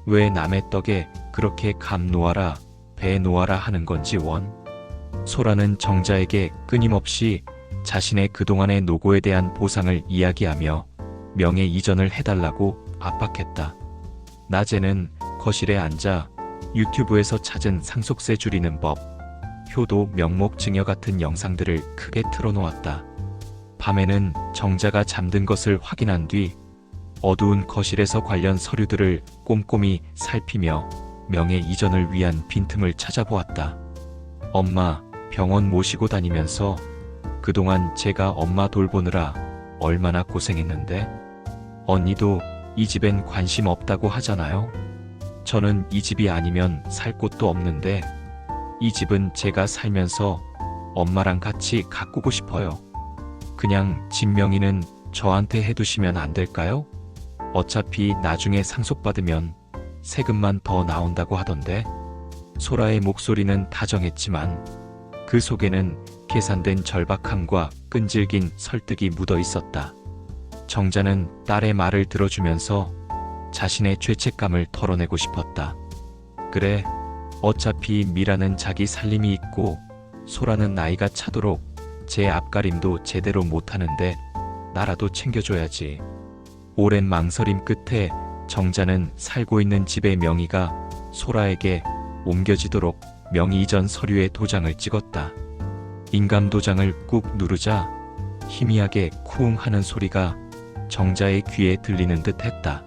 왜 남의 떡에 그렇게 감 놓아라 배 놓아라 하는 건지 원. 소라는 정자에게 끊임없이 자신의 그동안의 노고에 대한 보상을 이야기하며 명예 이전을 해달라고 압박했다. 낮에는 거실에 앉아 유튜브에서 찾은 상속세 줄이는 법, 효도 명목 증여 같은 영상들을 크게 틀어놓았다. 밤에는 정자가 잠든 것을 확인한 뒤 어두운 거실에서 관련 서류들을 꼼꼼히 살피며 명예 이전을 위한 빈틈을 찾아보았다. 엄마 병원 모시고 다니면서 그동안 제가 엄마 돌보느라 얼마나 고생했는데 언니도 이 집엔 관심 없다고 하잖아요. 저는 이 집이 아니면 살 곳도 없는데 이 집은 제가 살면서 엄마랑 같이 가꾸고 싶어요. 그냥 진명이는 저한테 해두시면 안 될까요? 어차피 나중에 상속받으면 세금만 더 나온다고 하던데. 소라의 목소리는 다정했지만 그 속에는 계산된 절박함과 끈질긴 설득이 묻어 있었다. 정자는 딸의 말을 들어주면서 자신의 죄책감을 털어내고 싶었다. 그래, 어차피 미라는 자기 살림이 있고 소라는 나이가 차도록 제 앞가림도 제대로 못하는데 나라도 챙겨줘야지. 오랜 망설임 끝에 정자는 살고 있는 집의 명의가 소라에게 옮겨지도록 명의 이전 서류에 도장을 찍었다. 인감 도장을 꾹 누르자 희미하게 쿠웅 하는 소리가 정자의 귀에 들리는 듯 했다.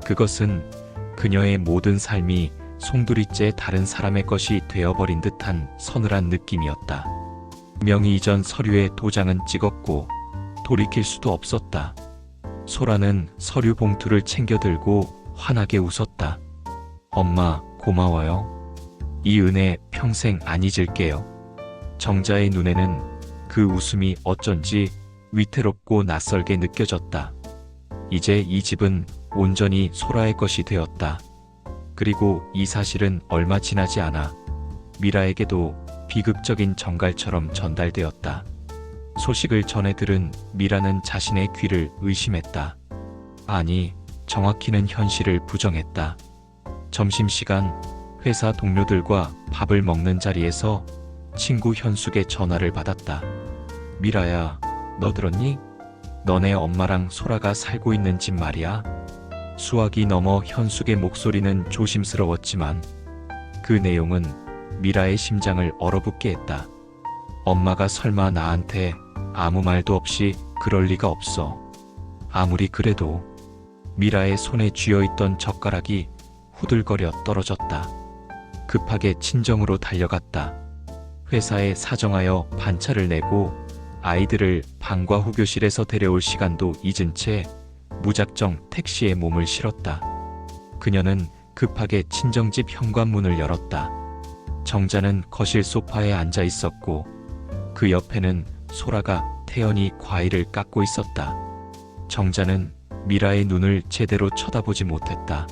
그것은 그녀의 모든 삶이 송두리째 다른 사람의 것이 되어버린 듯한 서늘한 느낌이었다. 명의 이전 서류에 도장은 찍었고 돌이킬 수도 없었다. 소라는 서류 봉투를 챙겨 들고 환하게 웃었다. 엄마, 고마워요. 이 은혜 평생 안 잊을게요. 정자의 눈에는 그 웃음이 어쩐지 위태롭고 낯설게 느껴졌다. 이제 이 집은 온전히 소라의 것이 되었다. 그리고 이 사실은 얼마 지나지 않아 미라에게도 비극적인 정갈처럼 전달되었다. 소식을 전해 들은 미라는 자신의 귀를 의심했다. 아니, 정확히는 현실을 부정했다. 점심시간 회사 동료들과 밥을 먹는 자리에서 친구 현숙의 전화를 받았다. 미라야, 너 들었니? 너네 엄마랑 소라가 살고 있는 집 말이야. 수화기 넘어 현숙의 목소리는 조심스러웠지만 그 내용은 미라의 심장을 얼어붙게 했다. 엄마가 설마 나한테 아무 말도 없이 그럴 리가 없어. 아무리 그래도. 미라의 손에 쥐어있던 젓가락이 후들거려 떨어졌다. 급하게 친정으로 달려갔다. 회사에 사정하여 반차를 내고 아이들을 방과 후 교실에서 데려올 시간도 잊은 채 무작정 택시에 몸을 실었다. 그녀는 급하게 친정집 현관문을 열었다. 정자는 거실 소파에 앉아 있었고 그 옆에는 소라가 태연히 과일을 깎고 있었다. 정자는 미라의 눈을 제대로 쳐다보지 못했다.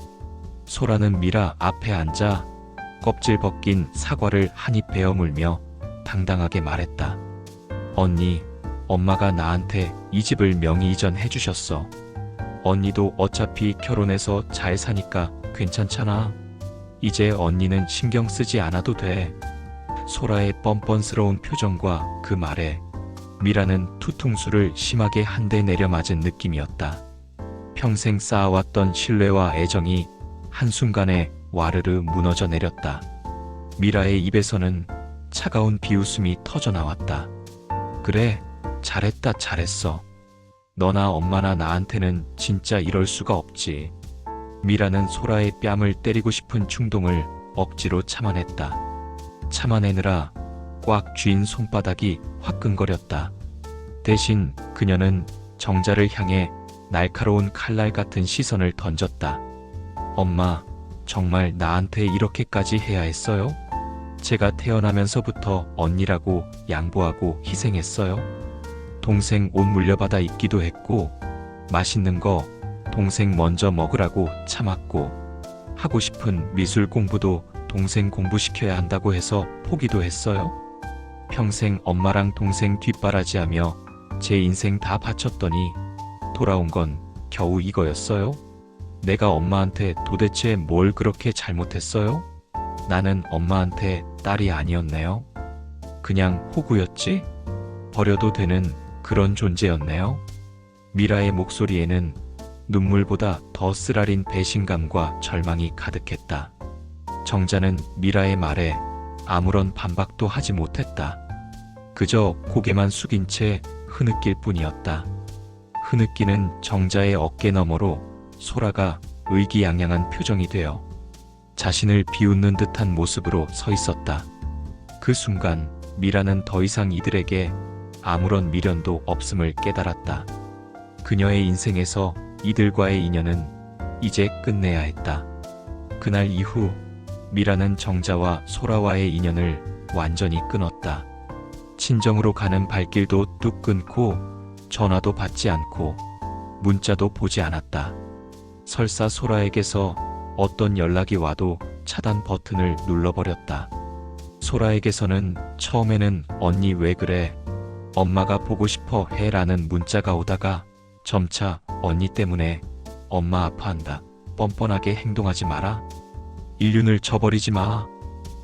소라는 미라 앞에 앉아 껍질 벗긴 사과를 한 입 베어 물며 당당하게 말했다. 언니, 엄마가 나한테 이 집을 명의 이전해 주셨어. 언니도 어차피 결혼해서 잘 사니까 괜찮잖아. 이제 언니는 신경 쓰지 않아도 돼. 소라의 뻔뻔스러운 표정과 그 말에 미라는 뒤통수를 심하게 한 대 내려 맞은 느낌이었다. 평생 쌓아왔던 신뢰와 애정이 한순간에 와르르 무너져 내렸다. 미라의 입에서는 차가운 비웃음이 터져 나왔다. 그래, 잘했다, 잘했어. 너나 엄마나 나한테는 진짜 이럴 수가 없지. 미라는 소라의 뺨을 때리고 싶은 충동을 억지로 참아냈다. 참아내느라 꽉 쥐인 손바닥이 화끈거렸다. 대신 그녀는 정자를 향해 날카로운 칼날 같은 시선을 던졌다. 엄마, 정말 나한테 이렇게까지 해야 했어요? 제가 태어나면서부터 언니라고 양보하고 희생했어요? 동생 옷 물려받아 입기도 했고, 맛있는 거 동생 먼저 먹으라고 참았고, 하고 싶은 미술 공부도 동생 공부시켜야 한다고 해서 포기도 했어요? 평생 엄마랑 동생 뒷바라지하며 제 인생 다 바쳤더니 돌아온 건 겨우 이거였어요? 내가 엄마한테 도대체 뭘 그렇게 잘못했어요? 나는 엄마한테 딸이 아니었네요. 그냥 호구였지? 버려도 되는 그런 존재였네요. 미라의 목소리에는 눈물보다 더 쓰라린 배신감과 절망이 가득했다. 정자는 미라의 말에 아무런 반박도 하지 못했다. 그저 고개만 숙인 채 흐느낄 뿐이었다. 흐느끼는 정자의 어깨 너머로 소라가 의기양양한 표정이 되어 자신을 비웃는 듯한 모습으로 서 있었다. 그 순간 미라는 더 이상 이들에게 아무런 미련도 없음을 깨달았다. 그녀의 인생에서 이들과의 인연은 이제 끝내야 했다. 그날 이후 미라는 정자와 소라와의 인연을 완전히 끊었다. 친정으로 가는 발길도 뚝 끊고 전화도 받지 않고 문자도 보지 않았다. 설사 소라에게서 어떤 연락이 와도 차단 버튼을 눌러버렸다. 소라에게서는 처음에는 언니 왜 그래? 엄마가 보고 싶어 해 라는 문자가 오다가 점차 언니 때문에 엄마 아파한다. 뻔뻔하게 행동하지 마라. 인륜을 저버리지 마.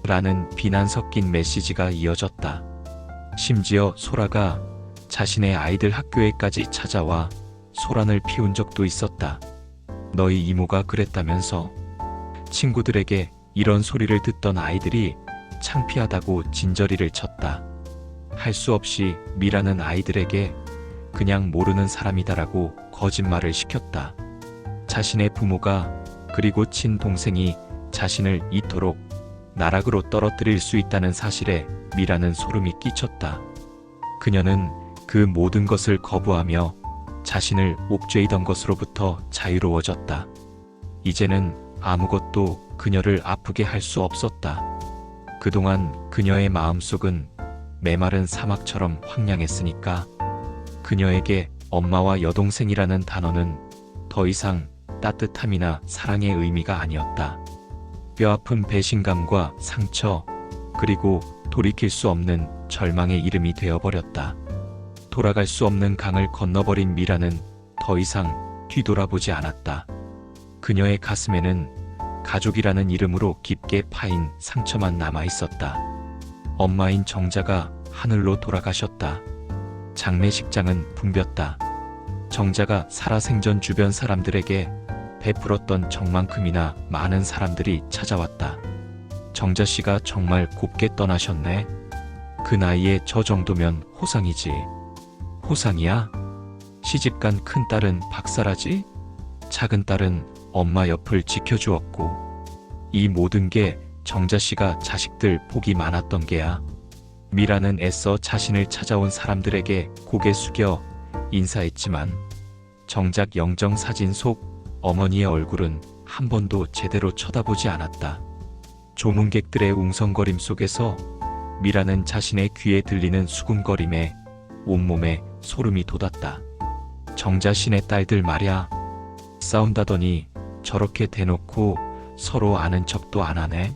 라는 비난 섞인 메시지가 이어졌다. 심지어 소라가 자신의 아이들 학교에까지 찾아와 소란을 피운 적도 있었다. 너희 이모가 그랬다면서. 친구들에게 이런 소리를 듣던 아이들이 창피하다고 진저리를 쳤다. 할 수 없이 미라는 아이들에게 그냥 모르는 사람이다라고 거짓말을 시켰다. 자신의 부모가 그리고 친동생이 자신을 이토록 나락으로 떨어뜨릴 수 있다는 사실에 미라는 소름이 끼쳤다. 그녀는 그 모든 것을 거부하며 자신을 옥죄이던 것으로부터 자유로워졌다. 이제는 아무것도 그녀를 아프게 할 수 없었다. 그동안 그녀의 마음속은 메마른 사막처럼 황량했으니까 그녀에게 엄마와 여동생이라는 단어는 더 이상 따뜻함이나 사랑의 의미가 아니었다. 뼈아픈 배신감과 상처, 그리고 돌이킬 수 없는 절망의 이름이 되어버렸다. 돌아갈 수 없는 강을 건너버린 미라는 더 이상 뒤돌아보지 않았다. 그녀의 가슴에는 가족이라는 이름으로 깊게 파인 상처만 남아있었다. 엄마인 정자가 하늘로 돌아가셨다. 장례식장은 붐볐다. 정자가 살아생전 주변 사람들에게 베풀었던 정만큼이나 많은 사람들이 찾아왔다. 정자씨가 정말 곱게 떠나셨네. 그 나이에 저 정도면 호상이지. 호상이야? 시집간 큰딸은 박사라지? 작은딸은 엄마 옆을 지켜주었고 이 모든 게 정자씨가 자식들 복이 많았던 게야. 미라는 애써 자신을 찾아온 사람들에게 고개 숙여 인사했지만 정작 영정사진 속 어머니의 얼굴은 한 번도 제대로 쳐다보지 않았다. 조문객들의 웅성거림 속에서 미라는 자신의 귀에 들리는 수군거림에 온몸에 소름이 돋았다. 정자신의 딸들 말야. 싸운다더니 저렇게 대놓고 서로 아는 척도 안 하네.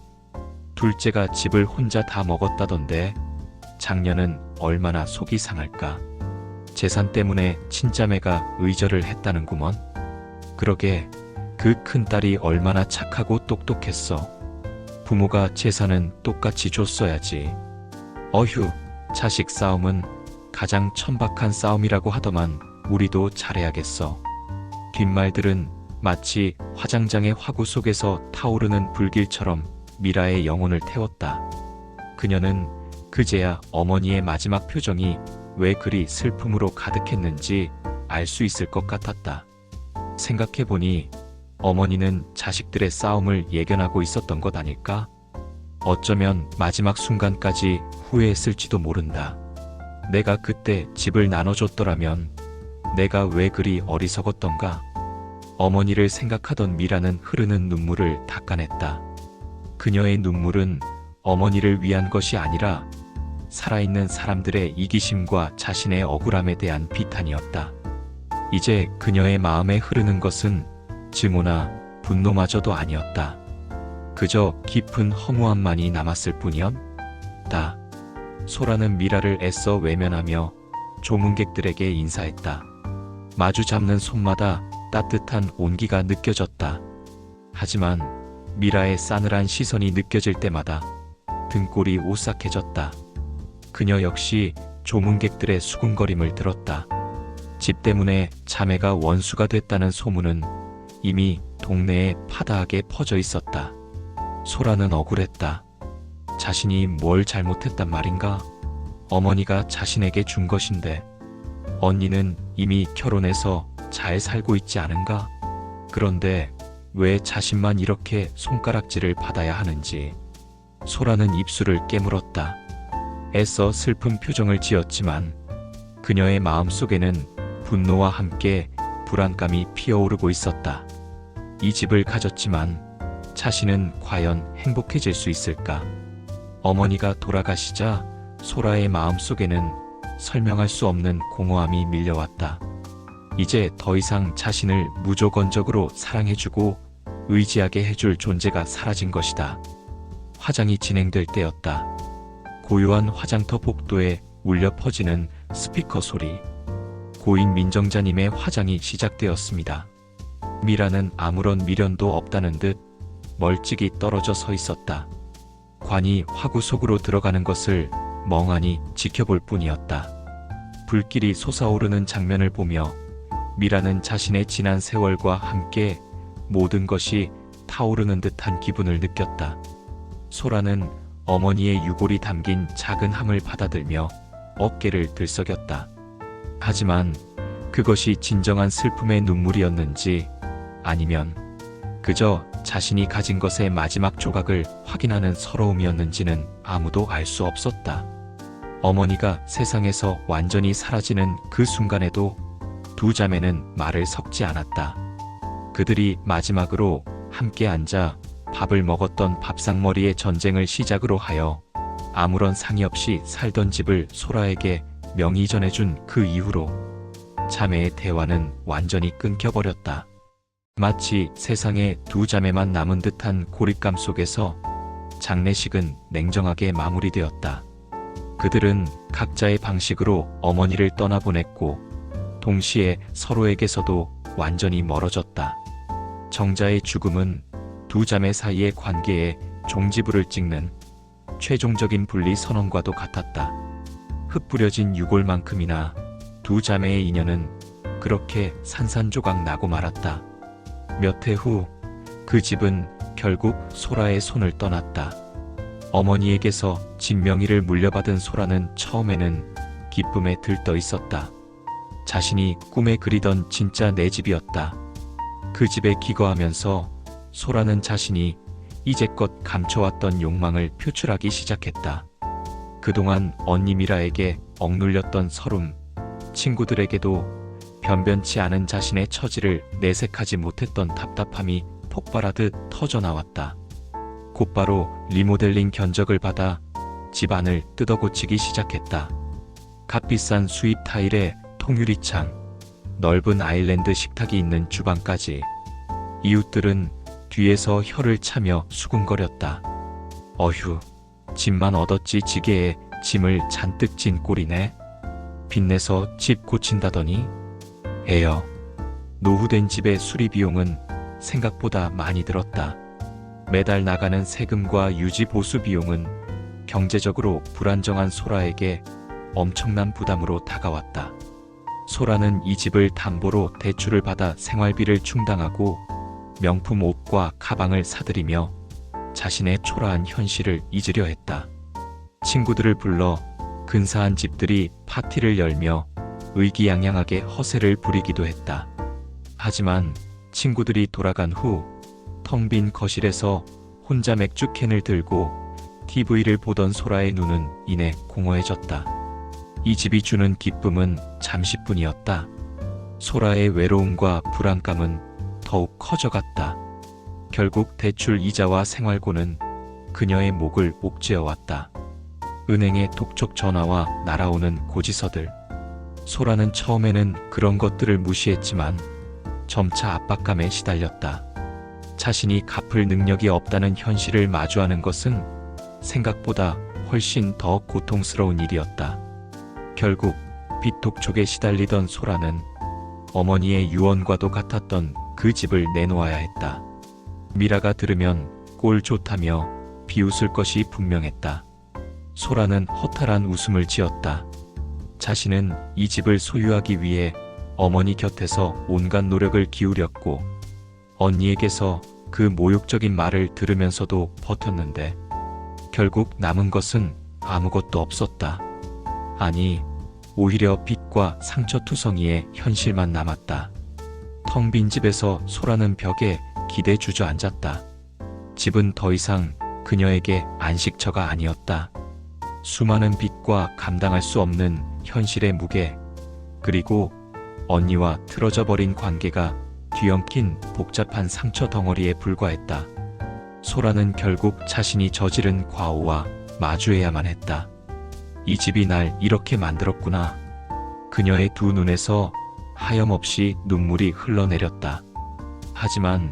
둘째가 집을 혼자 다 먹었다던데 장녀는 얼마나 속이 상할까. 재산 때문에 친자매가 의절을 했다는구먼. 그러게 그 큰딸이 얼마나 착하고 똑똑했어. 부모가 재산은 똑같이 줬어야지. 어휴, 자식 싸움은 가장 천박한 싸움이라고 하더만 우리도 잘해야겠어. 뒷말들은 마치 화장장의 화구 속에서 타오르는 불길처럼 미라의 영혼을 태웠다. 그녀는 그제야 어머니의 마지막 표정이 왜 그리 슬픔으로 가득했는지 알 수 있을 것 같았다. 생각해보니 어머니는 자식들의 싸움을 예견하고 있었던 것 아닐까? 어쩌면 마지막 순간까지 후회했을지도 모른다. 내가 그때 집을 나눠줬더라면 내가 왜 그리 어리석었던가? 어머니를 생각하던 미라는 흐르는 눈물을 닦아냈다. 그녀의 눈물은 어머니를 위한 것이 아니라 살아있는 사람들의 이기심과 자신의 억울함에 대한 비탄이었다. 이제 그녀의 마음에 흐르는 것은 증오나 분노마저도 아니었다. 그저 깊은 허무함만이 남았을 뿐이었다. 소라는 미라를 애써 외면하며 조문객들에게 인사했다. 마주 잡는 손마다 따뜻한 온기가 느껴졌다. 하지만 미라의 싸늘한 시선이 느껴질 때마다 등골이 오싹해졌다. 그녀 역시 조문객들의 수군거림을 들었다. 집 때문에 자매가 원수가 됐다는 소문은 이미 동네에 파다하게 퍼져 있었다. 소라는 억울했다. 자신이 뭘 잘못했단 말인가? 어머니가 자신에게 준 것인데 언니는 이미 결혼해서 잘 살고 있지 않은가? 그런데 왜 자신만 이렇게 손가락질을 받아야 하는지. 소라는 입술을 깨물었다. 애써 슬픈 표정을 지었지만 그녀의 마음속에는 분노와 함께 불안감이 피어오르고 있었다. 이 집을 가졌지만 자신은 과연 행복해질 수 있을까? 어머니가 돌아가시자 소라의 마음속에는 설명할 수 없는 공허함이 밀려왔다. 이제 더 이상 자신을 무조건적으로 사랑해주고 의지하게 해줄 존재가 사라진 것이다. 화장이 진행될 때였다. 고요한 화장터 복도에 울려 퍼지는 스피커 소리. 고인 민정자님의 화장이 시작되었습니다. 미라는 아무런 미련도 없다는 듯 멀찍이 떨어져 서 있었다. 관이 화구 속으로 들어가는 것을 멍하니 지켜볼 뿐이었다. 불길이 솟아오르는 장면을 보며 미라는 자신의 지난 세월과 함께 모든 것이 타오르는 듯한 기분을 느꼈다. 소라는 어머니의 유골이 담긴 작은 함을 받아들며 어깨를 들썩였다. 하지만 그것이 진정한 슬픔의 눈물이었는지 아니면 그저 자신이 가진 것의 마지막 조각을 확인하는 서러움이었는지는 아무도 알 수 없었다. 어머니가 세상에서 완전히 사라지는 그 순간에도 두 자매는 말을 섞지 않았다. 그들이 마지막으로 함께 앉아 밥을 먹었던 밥상머리의 전쟁을 시작으로 하여 아무런 상의 없이 살던 집을 소라에게 명의 전해준 그 이후로 자매의 대화는 완전히 끊겨버렸다. 마치 세상에 두 자매만 남은 듯한 고립감 속에서 장례식은 냉정하게 마무리되었다. 그들은 각자의 방식으로 어머니를 떠나보냈고 동시에 서로에게서도 완전히 멀어졌다. 정자의 죽음은 두 자매 사이의 관계에 종지부를 찍는 최종적인 분리 선언과도 같았다. 흩뿌려진 유골만큼이나 두 자매의 인연은 그렇게 산산조각 나고 말았다. 몇 해 후 그 집은 결국 소라의 손을 떠났다. 어머니에게서 진명의를 물려받은 소라는 처음에는 기쁨에 들떠 있었다. 자신이 꿈에 그리던 진짜 내 집이었다. 그 집에 기거하면서 소라는 자신이 이제껏 감춰왔던 욕망을 표출하기 시작했다. 그동안 언니 미라에게 억눌렸던 서름, 친구들에게도 변변치 않은 자신의 처지를 내색하지 못했던 답답함이 폭발하듯 터져나왔다. 곧바로 리모델링 견적을 받아 집안을 뜯어고치기 시작했다. 값비싼 수입 타일에 통유리창, 넓은 아일랜드 식탁이 있는 주방까지. 이웃들은 뒤에서 혀를 차며 수군거렸다. 어휴, 집만 얻었지 지게에 짐을 잔뜩 진 꼴이네. 빚내서 집 고친다더니. 에여, 노후된 집의 수리 비용은 생각보다 많이 들었다. 매달 나가는 세금과 유지 보수 비용은 경제적으로 불안정한 소라에게 엄청난 부담으로 다가왔다. 소라는 이 집을 담보로 대출을 받아 생활비를 충당하고 명품 옷과 가방을 사들이며 자신의 초라한 현실을 잊으려 했다. 친구들을 불러 근사한 집들이 파티를 열며 의기양양하게 허세를 부리기도 했다. 하지만 친구들이 돌아간 후 텅 빈 거실에서 혼자 맥주캔을 들고 TV를 보던 소라의 눈은 이내 공허해졌다. 이 집이 주는 기쁨은 잠시뿐이었다. 소라의 외로움과 불안감은 더욱 커져갔다. 결국 대출 이자와 생활고는 그녀의 목을 옥죄어왔다. 은행의 독촉 전화와 날아오는 고지서들. 소라는 처음에는 그런 것들을 무시했지만 점차 압박감에 시달렸다. 자신이 갚을 능력이 없다는 현실을 마주하는 것은 생각보다 훨씬 더 고통스러운 일이었다. 결국 빚 독촉에 시달리던 소라는 어머니의 유언과도 같았던 그 집을 내놓아야 했다. 미라가 들으면 꼴 좋다며 비웃을 것이 분명했다. 소라는 허탈한 웃음을 지었다. 자신은 이 집을 소유하기 위해 어머니 곁에서 온갖 노력을 기울였고 언니에게서 그 모욕적인 말을 들으면서도 버텼는데 결국 남은 것은 아무것도 없었다. 아니, 오히려 빚과 상처투성이의 현실만 남았다. 텅 빈 집에서 소라는 벽에 기대 주저앉았다. 집은 더 이상 그녀에게 안식처가 아니었다. 수많은 빚과 감당할 수 없는 현실의 무게, 그리고 언니와 틀어져 버린 관계가 뒤엉킨 복잡한 상처 덩어리에 불과했다. 소라는 결국 자신이 저지른 과오와 마주해야만 했다. 이 집이 날 이렇게 만들었구나. 그녀의 두 눈에서 하염없이 눈물이 흘러내렸다. 하지만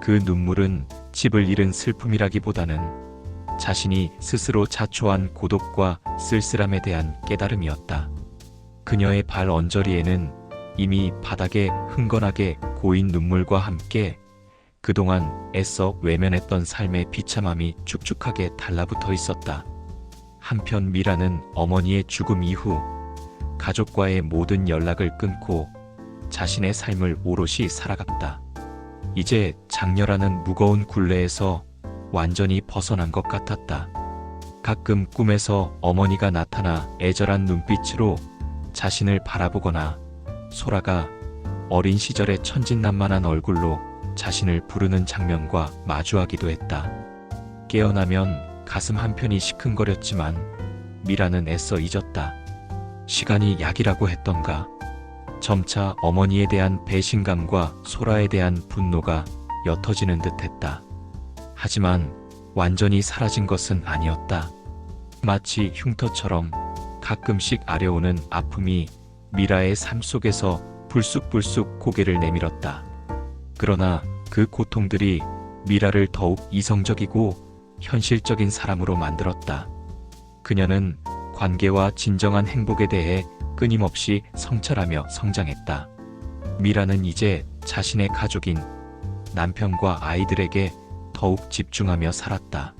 그 눈물은 집을 잃은 슬픔이라기보다는 자신이 스스로 자초한 고독과 쓸쓸함에 대한 깨달음이었다. 그녀의 발 언저리에는 이미 바닥에 흥건하게 고인 눈물과 함께 그동안 애써 외면했던 삶의 비참함이 축축하게 달라붙어 있었다. 한편 미라는 어머니의 죽음 이후 가족과의 모든 연락을 끊고 자신의 삶을 오롯이 살아갔다. 이제 장녀라는 무거운 굴레에서 완전히 벗어난 것 같았다. 가끔 꿈에서 어머니가 나타나 애절한 눈빛으로 자신을 바라보거나 소라가 어린 시절의 천진난만한 얼굴로 자신을 부르는 장면과 마주하기도 했다. 깨어나면 가슴 한편이 시큰거렸지만 미라는 애써 잊었다. 시간이 약이라고 했던가. 점차 어머니에 대한 배신감과 소라에 대한 분노가 옅어지는 듯했다. 하지만 완전히 사라진 것은 아니었다. 마치 흉터처럼 가끔씩 아려오는 아픔이 미라의 삶 속에서 불쑥불쑥 고개를 내밀었다. 그러나 그 고통들이 미라를 더욱 이성적이고 현실적인 사람으로 만들었다. 그녀는 관계와 진정한 행복에 대해 끊임없이 성찰하며 성장했다. 미라는 이제 자신의 가족인 남편과 아이들에게 더욱 집중하며 살았다.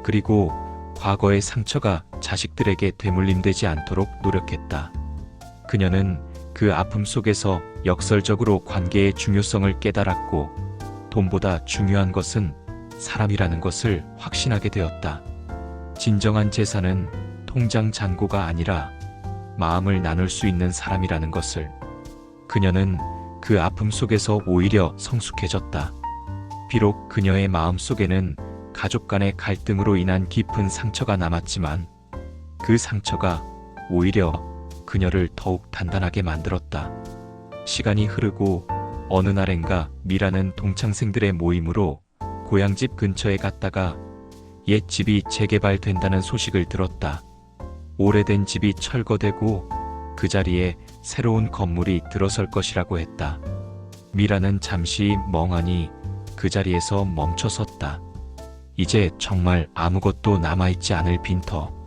그리고 과거의 상처가 자식들에게 되물림되지 않도록 노력했다. 그녀는 그 아픔 속에서 역설적으로 관계의 중요성을 깨달았고 돈보다 중요한 것은 사람이라는 것을 확신하게 되었다. 진정한 재산은 통장 잔고가 아니라 마음을 나눌 수 있는 사람이라는 것을. 그녀는 그 아픔 속에서 오히려 성숙해졌다. 비록 그녀의 마음 속에는 가족 간의 갈등으로 인한 깊은 상처가 남았지만 그 상처가 오히려 그녀를 더욱 단단하게 만들었다. 시간이 흐르고 어느 날엔가 미라는 동창생들의 모임으로 고향집 근처에 갔다가 옛 집이 재개발된다는 소식을 들었다. 오래된 집이 철거되고 그 자리에 새로운 건물이 들어설 것이라고 했다. 미라는 잠시 멍하니 그 자리에서 멈춰섰다. 이제 정말 아무것도 남아있지 않을 빈터.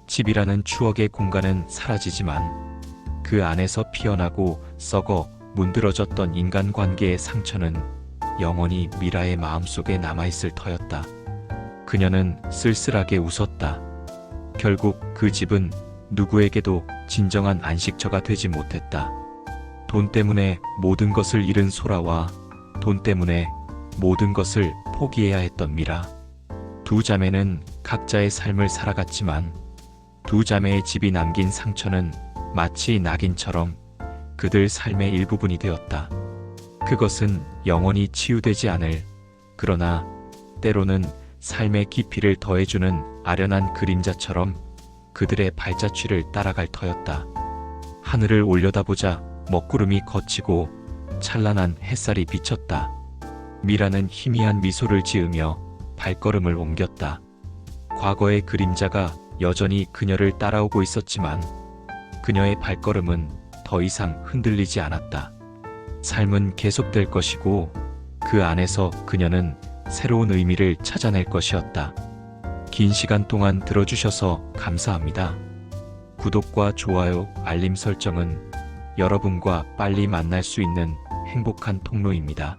집이라는 추억의 공간은 사라지지만 그 안에서 피어나고 썩어 문드러졌던 인간관계의 상처는 영원히 미라의 마음속에 남아있을 터였다. 그녀는 쓸쓸하게 웃었다. 결국 그 집은 누구에게도 진정한 안식처가 되지 못했다. 돈 때문에 모든 것을 잃은 소라와 돈 때문에 모든 것을 포기해야 했던 미라. 두 자매는 각자의 삶을 살아갔지만 두 자매의 집이 남긴 상처는 마치 낙인처럼 그들 삶의 일부분이 되었다. 그것은 영원히 치유되지 않을, 그러나 때로는 삶의 깊이를 더해주는 아련한 그림자처럼 그들의 발자취를 따라갈 터였다. 하늘을 올려다보자 먹구름이 걷히고 찬란한 햇살이 비쳤다. 미라는 희미한 미소를 지으며 발걸음을 옮겼다. 과거의 그림자가 여전히 그녀를 따라오고 있었지만 그녀의 발걸음은 더 이상 흔들리지 않았다. 삶은 계속될 것이고 그 안에서 그녀는 새로운 의미를 찾아낼 것이었다. 긴 시간 동안 들어주셔서 감사합니다. 구독과 좋아요, 알림 설정은 여러분과 빨리 만날 수 있는 행복한 통로입니다.